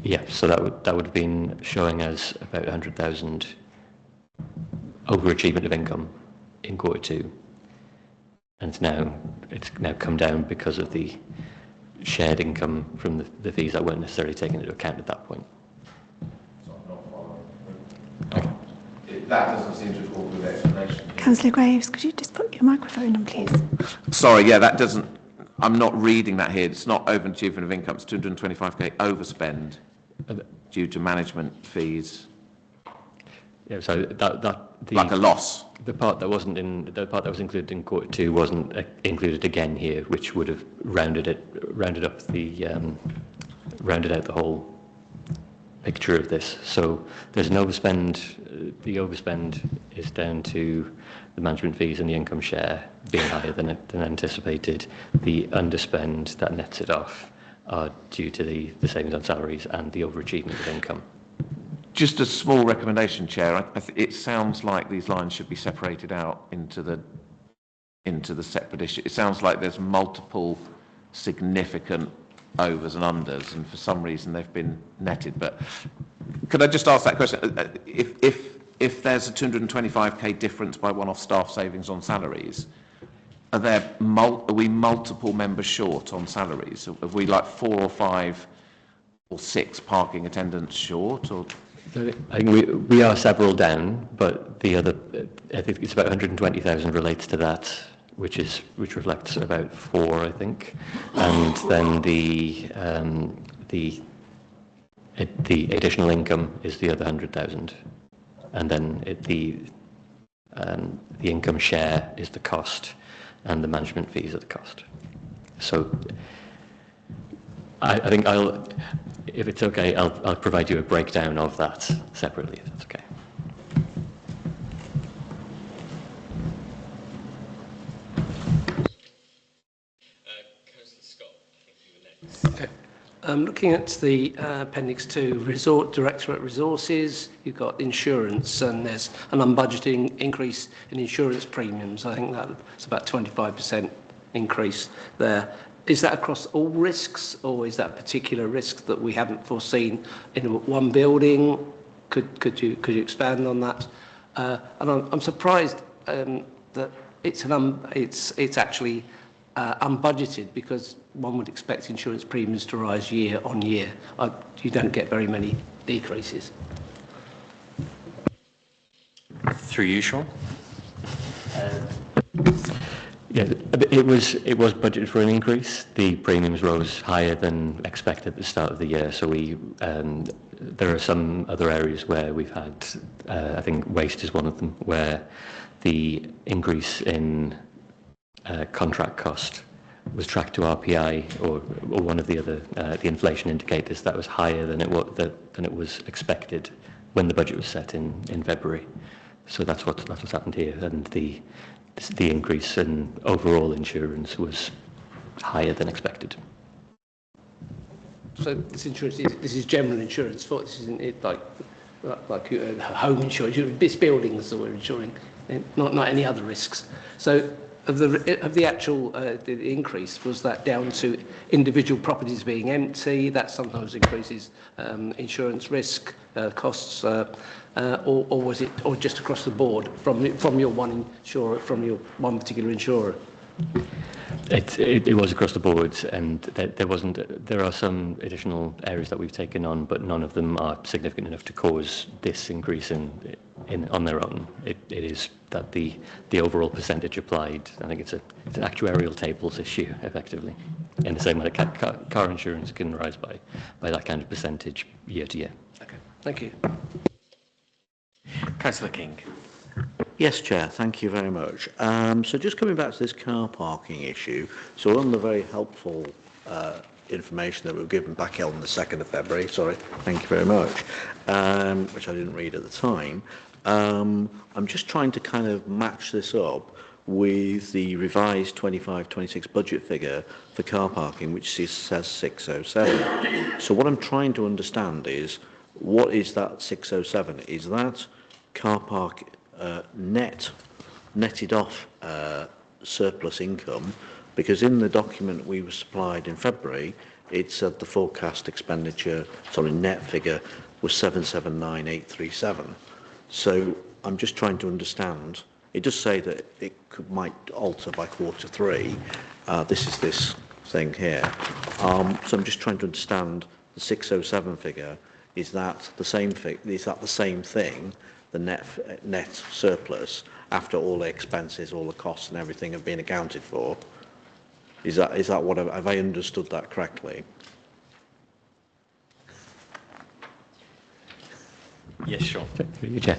yeah, so that would have been showing us about 100,000 overachievement of income in Q2, and it's now come down because of the shared income from the fees that weren't necessarily taken into account at that point. Okay. That doesn't seem to fall with explanation. Councillor Graves, could you just put your microphone on, please? Sorry, yeah, that doesn't. I'm not reading that here. It's not overachievement of income. It's 225k overspend due to management fees. Yeah, so that like a loss. The part that was included in Q2 wasn't included again here, which would have rounded out the whole picture of this. So there's an overspend. The overspend is down to the management fees and the income share being higher than anticipated. The underspend that nets it off are due to the savings on salaries and the overachievement of income. Just a small recommendation, Chair. It sounds like these lines should be separated out into the separate issue. It sounds like there's multiple significant overs and unders, and for some reason they've been netted. But could I just ask that question? If there's a 225k difference by one-off staff savings on salaries, are we multiple members short on salaries? Are we like 4 or 5 or 6 parking attendants short, or? I think we are several down, but the other, I think it's about 120,000 relates to that, which reflects about 4, I think, and then the additional income is the other 100,000, and then the income share is the cost, and the management fees are the cost. So I think if it's okay, I'll provide you a breakdown of that separately, if that's okay. Councillor Scott, okay. Looking at the Appendix 2, Directorate Resources, you've got insurance, and there's an unbudgeted increase in insurance premiums. I think that's about 25% increase there. Is that across all risks, or is that a particular risk that we haven't foreseen in one building? Could you expand on that? And I'm surprised that it's actually unbudgeted, because one would expect insurance premiums to rise year on year. You don't get very many decreases. Through you, Sean. Yeah, it was budgeted for an increase. The premiums rose higher than expected at the start of the year. So there are some other areas where we've had, I think waste is one of them, where the increase in contract cost was tracked to RPI or one of the other the inflation indicators that was higher than it was expected when the budget was set in February. So that's what's happened here, and the increase in overall insurance was higher than expected. So this insurance, this is general insurance. This isn't it like home insurance. It's buildings that we're insuring, not any other risks. So of the actual the increase, was that down to individual properties being empty? That sometimes increases insurance risk costs, or was it just across the board from your one insurer, from your one particular insurer? It was across the board, and there are some additional areas that we've taken on, but none of them are significant enough to cause this increase on their own. It is that the overall percentage applied. I think it's an actuarial tables issue, effectively, in the same way that car insurance can rise by that kind of percentage year to year. Okay, thank you. Councillor King. Yes, Chair, thank you very much. So just coming back to this car parking issue, so on the very helpful information that we were given back on the 2nd of February, sorry, thank you very much, which I didn't read at the time, I'm just trying to kind of match this up with the revised 25-26 budget figure for car parking, which says 607. So what I'm trying to understand is, what is that 607? Is that car park netted off surplus income? Because in the document we were supplied in February, it said the forecast expenditure, sorry, net figure was 779,837. So I'm just trying to understand. It does say that might alter by quarter 3. This is this thing here. So I'm just trying to understand the 607 figure. Is that the same thing? Is that the same thing? The net surplus after all the expenses, all the costs, and everything have been accounted for? Is that what have I understood that correctly? Yes, sure. Through you, Chair.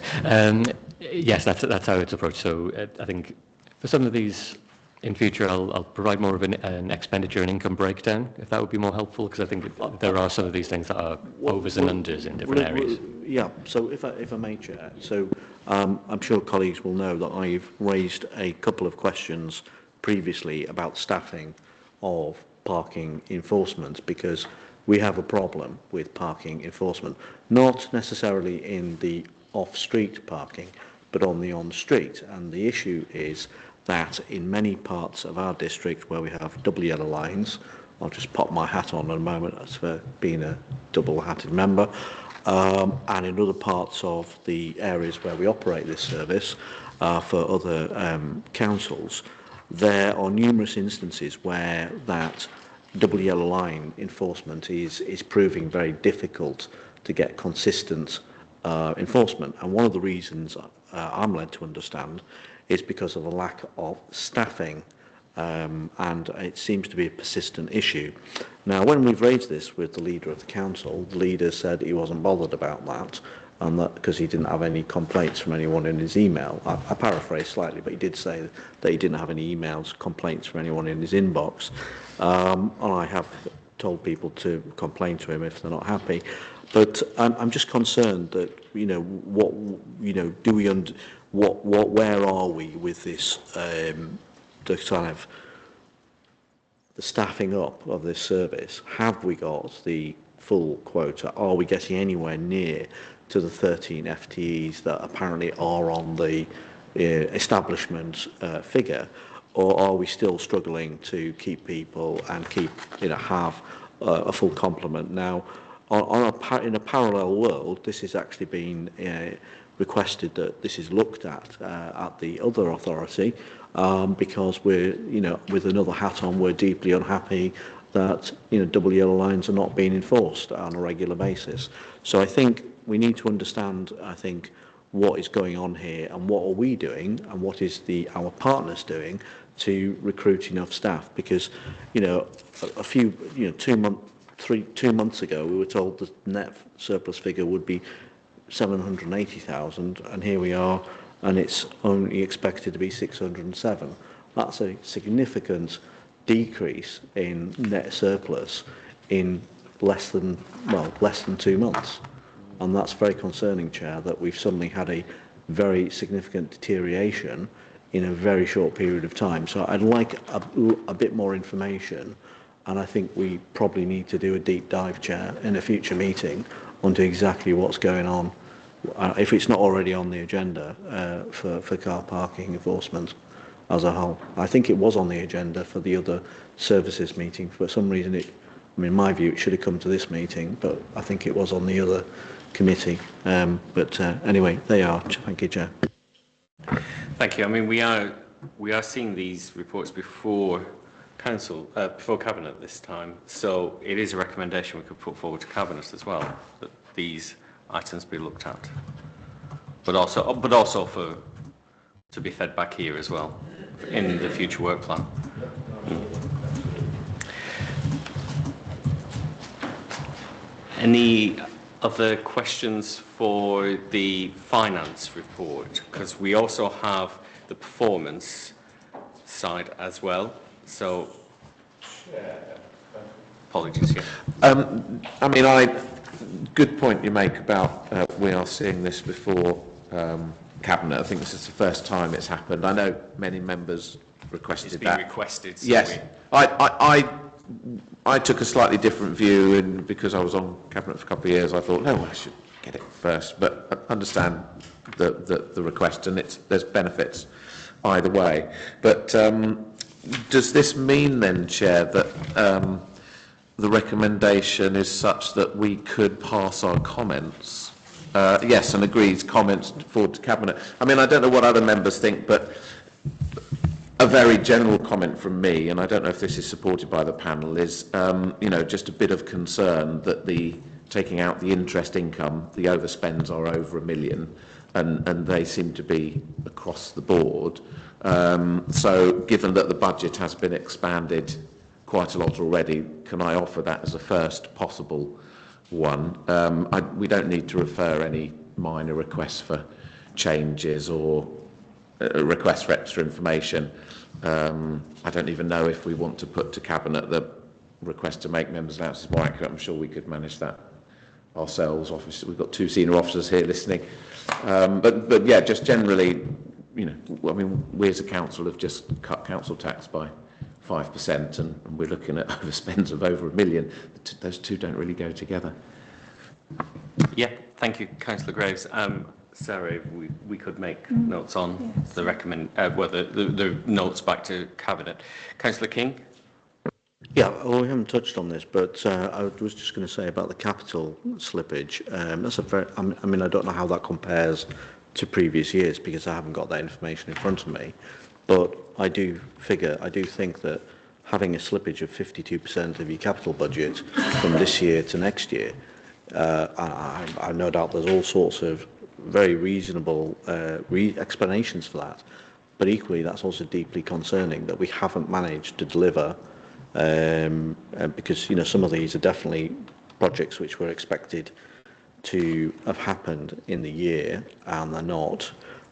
Yes, that's how it's approached. So I think for some of these in future, I'll provide more of an expenditure and income breakdown, if that would be more helpful, because I think there are some of these things that are overs and unders in different areas. Yeah. So if I may, Chair. So I'm sure colleagues will know that I've raised a couple of questions previously about staffing of parking enforcement, because we have a problem with parking enforcement, not necessarily in the off-street parking, but on the on-street. And the issue is that in many parts of our district where we have double yellow lines, I'll just pop my hat on in a moment as for being a double-hatted member, and in other parts of the areas where we operate this service for other councils, there are numerous instances where that double yellow line enforcement is proving very difficult to get consistent enforcement. And one of the reasons I'm led to understand is because of a lack of staffing, and it seems to be a persistent issue. Now, when we've raised this with the leader of the council, the leader said he wasn't bothered about that, and that because he didn't have any complaints from anyone in his email. I paraphrase slightly, but he did say that he didn't have any emails, complaints from anyone in his inbox. And I have told people to complain to him if they're not happy. But I'm just concerned that, where are we with this, the kind of the staffing up of this service? Have we got the full quota? Are we getting anywhere near to the 13 FTEs that apparently are on the establishment figure? Or are we still struggling to keep people and have a full complement? Now, in a parallel world, this has actually been requested that this is looked at the other authority, because we're, with another hat on, we're deeply unhappy that, double yellow lines are not being enforced on a regular basis. So I think we need to understand, what is going on here and what are we doing and what is our partners doing to recruit enough staff, because, a few, 2 months ago, we were told the net surplus figure would be 780,000, and here we are, and it's only expected to be 607. That's a significant decrease in net surplus in less than 2 months. And that's very concerning, Chair, that we've suddenly had a very significant deterioration in a very short period of time. So I'd like a bit more information, and I think we probably need to do a deep dive, Chair, in a future meeting onto exactly what's going on, if it's not already on the agenda, for car parking enforcement as a whole. I think it was on the agenda for the other services meeting. For some reason, in my view, it should have come to this meeting, but I think it was on the other committee. Anyway, they are. Thank you, Chair. Thank you. I mean, we are seeing these reports before Council, before Cabinet this time, so it is a recommendation we could put forward to Cabinet as well, that these items be looked at, but also to be fed back here as well in the future work plan. Any other questions for the finance report? Because we also have the performance side as well. So, apologies. Yeah. Good point you make about we are seeing this before Cabinet. I think this is the first time it's happened. I know many members requested that. It's been requested. So yes, I took a slightly different view, and because I was on Cabinet for a couple of years, I thought, no, I should get it first. But I understand the request, and there's benefits either way. But does this mean then, Chair, that the recommendation is such that we could pass our comments. Yes, and agrees comments forward to Cabinet. I mean, I don't know what other members think, but a very general comment from me, and I don't know if this is supported by the panel, is, you know, just a bit of concern that taking out the interest income, the overspends are over £1 million, and they seem to be across the board. So given that the budget has been expanded quite a lot already, can I offer that as a first possible one? We don't need to refer any minor requests for changes or requests for extra information. I don't even know if we want to put to Cabinet the request to make members' allowances more accurate. I'm sure we could manage that ourselves. Obviously, we've got 2 senior officers here listening. But yeah, just generally, you know, I mean, we as a council have just cut council tax by 5%, and we're looking at overspends of over £1 million. Those two don't really go together. Yeah, thank you, Councillor Graves. Sarah, we could make notes on the the notes back to Cabinet. Councillor King? Yeah, well, we haven't touched on this, but I was just going to say about the capital slippage. That's a very, I mean, I don't know how that compares to previous years because I haven't got that information in front of me. But I do think that having a slippage of 52% of your capital budget from this year to next year, I no doubt there's all sorts of very reasonable explanations for that. But equally, that's also deeply concerning that we haven't managed to deliver, because, you know, some of these are definitely projects which were expected to have happened in the year, and they're not.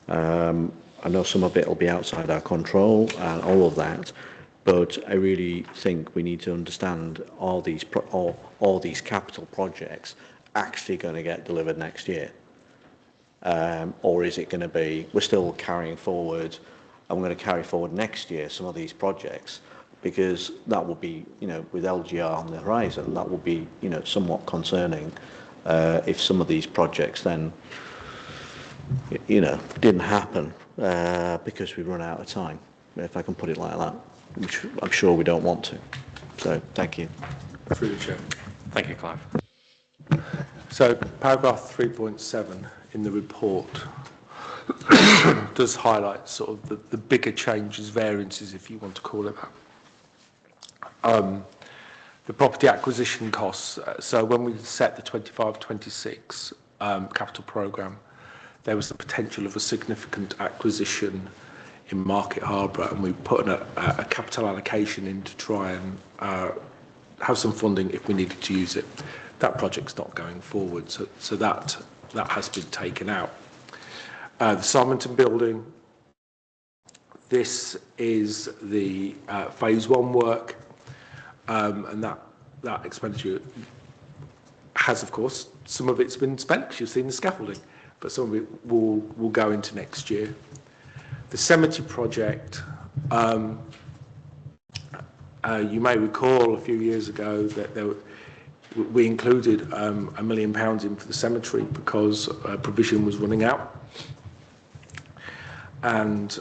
I know some of it will be outside our control and all of that, but I really think we need to understand all these capital projects actually going to get delivered next year, or is it going to be we're still carrying forward? I'm going to carry forward next year some of these projects, because that will be, you know, with LGR on the horizon, that will be, you know, somewhat concerning if some of these projects then, you know, didn't happen because we've run out of time, if I can put it like that, which I'm sure we don't want to. So, thank you. Through the chair. Thank you, Clive. So, paragraph 3.7 in the report does highlight sort of the bigger changes, variances, if you want to call it that. The property acquisition costs. So when we set the 25-26 capital programme, there was the potential of a significant acquisition in Market Harbour, and we put a capital allocation in to try and have some funding if we needed to use it. That project's not going forward, so that has been taken out. The Simonton building, this is the phase 1 work, and that expenditure has, of course, some of it's been spent because you've seen the scaffolding, but some of it will go into next year. The cemetery project, you may recall a few years ago that we included £1 million in for the cemetery because provision was running out, and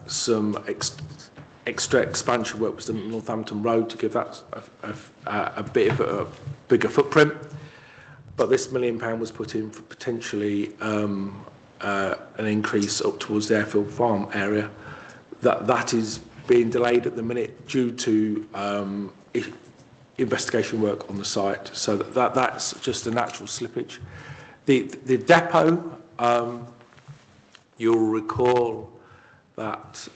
some extra expansion work was done at Northampton Road to give that a bit of a bigger footprint. But this £1 million was put in for potentially an increase up towards the Airfield Farm area. That is being delayed at the minute due to investigation work on the site. So that's just a natural slippage. The depot, you'll recall that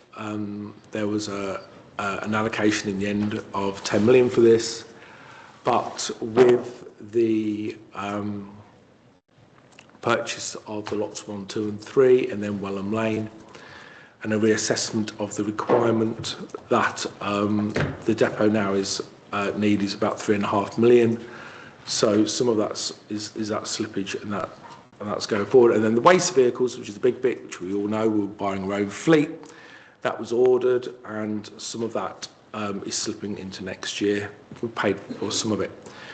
there was an allocation in the end of 10 million for this, but with the purchase of the lots 1, 2 and 3 and then Welham Lane, and a reassessment of the requirement that the depot now is need is about 3.5 million. So some of that is that slippage, and that's going forward. And then the waste vehicles, which is the big bit, which we all know, we're buying our own fleet. That was ordered, and some of that is slipping into next year. We've paid for some of it.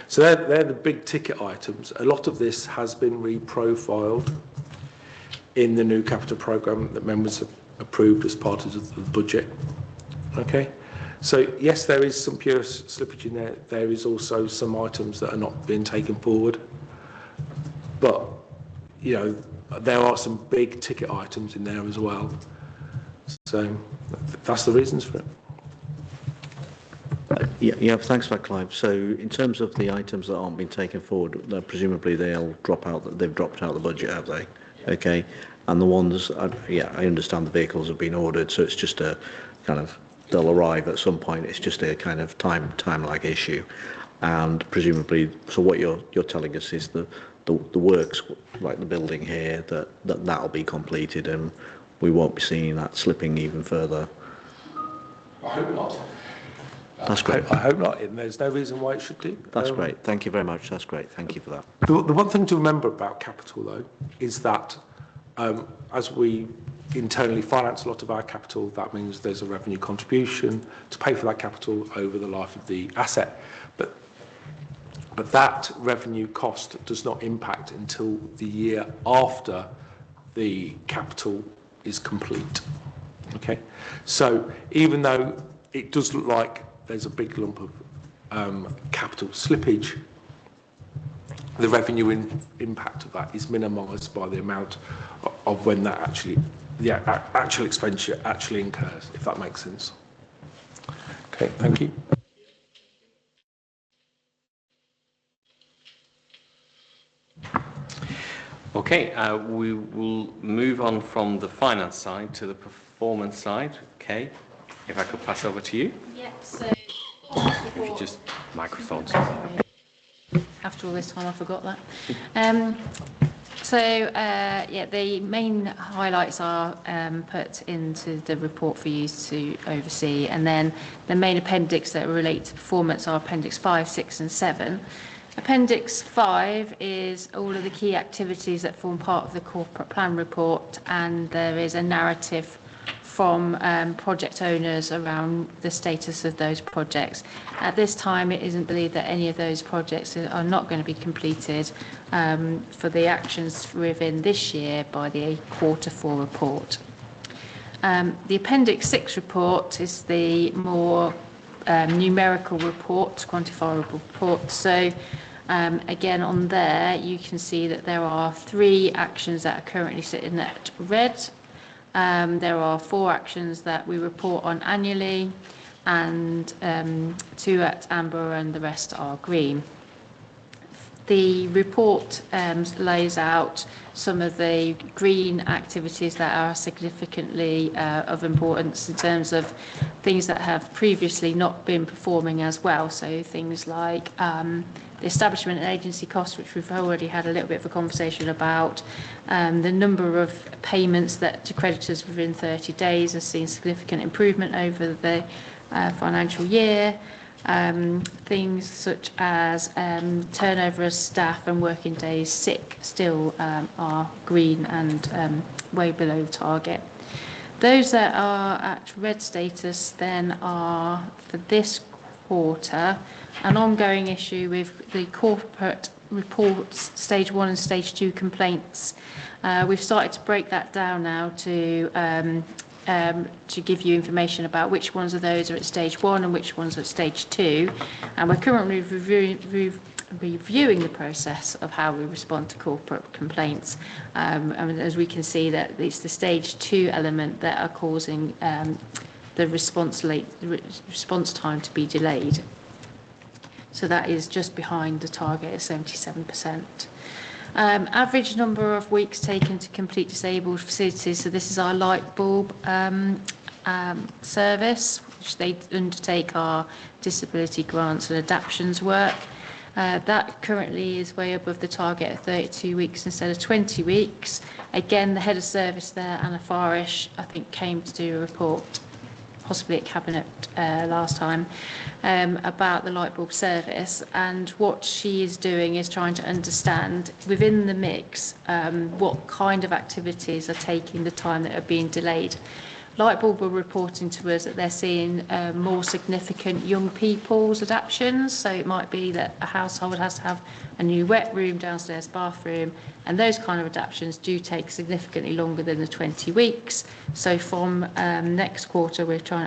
So they're the big ticket items. A lot of this has been reprofiled in the new capital programme that members have approved as part of the budget. Okay, So yes, there is some pure slippage in there. There is also some items that are not being taken forward. But, you know, there are some big ticket items in there as well. So that's the reasons for it. Yeah, thanks for that, Clive. So in terms of the items that aren't being taken forward, presumably they'll drop out, they've dropped out of the budget, have they? Okay. And the ones, yeah, I understand the vehicles have been ordered, so it's just a kind of, they'll arrive at some point. It's just a kind of time lag issue. And presumably, so what you're telling us is the works, like the building here, that'll be completed and we won't be seeing that slipping even further. I hope not. That's great. I hope not, and there's no reason why it should do. That's great. Thank you very much. That's great. Thank you for that. The one thing to remember about capital, though, is that as we internally finance a lot of our capital, that means there's a revenue contribution to pay for that capital over the life of the asset. But that revenue cost does not impact until the year after the capital is complete. Okay, so even though it does look like there's a big lump of capital slippage, the revenue impact of that is minimised by the amount of when that actual expenditure actually incurs, if that makes sense. Okay, thank you. Okay, we will move on from the finance side to the performance side. Okay, if I could pass over to you. Yeah, so If you just microphones. after all this time, I forgot that. Yeah, the main highlights are put into the report for you to oversee, and then the main appendix that relate to performance are Appendix 5, 6 and 7. Appendix 5 is all of the key activities that form part of the corporate plan report, and there is a narrative from project owners around the status of those projects. At this time, it isn't believed that any of those projects are not going to be completed for the actions within this year by the Q4 report. The Appendix 6 report is the more numerical report, quantifiable report. So again, on there, you can see that there are 3 actions that are currently sitting at red. There are 4 actions that we report on annually, and 2 at amber, and the rest are green. The report lays out some of the green activities that are significantly of importance in terms of things that have previously not been performing as well. So things like the establishment and agency costs, which we've already had a little bit of a conversation about, the number of payments that to creditors within 30 days has seen significant improvement over the financial year. Things such as turnover of staff and working days sick still are green and way below target. Those that are at red status then are, for this quarter, an ongoing issue with the corporate reports, stage 1 and stage 2 complaints. We've started to break that down now to give you information about which ones of those are at stage 1 and which ones are at stage 2. And we're currently reviewing the process of how we respond to corporate complaints. And as we can see, that it's the stage 2 element that are causing the response time to be delayed. So that is just behind the target of 77%. Average number of weeks taken to complete disabled facilities. So this is our light bulb service, which they undertake our disability grants and adaptions work. That currently is way above the target of 32 weeks instead of 20 weeks. Again, the head of service there, Anna Farish, I think came to do a report, possibly at Cabinet last time, about the light bulb service, and what she is doing is trying to understand within the mix what kind of activities are taking the time that are being delayed. Light bulb are reporting to us that they're seeing more significant young people's adaptions, so it might be that a household has to have a new wet room, downstairs bathroom, and those kind of adaptions do take significantly longer than the 20 weeks. So from next quarter, we're trying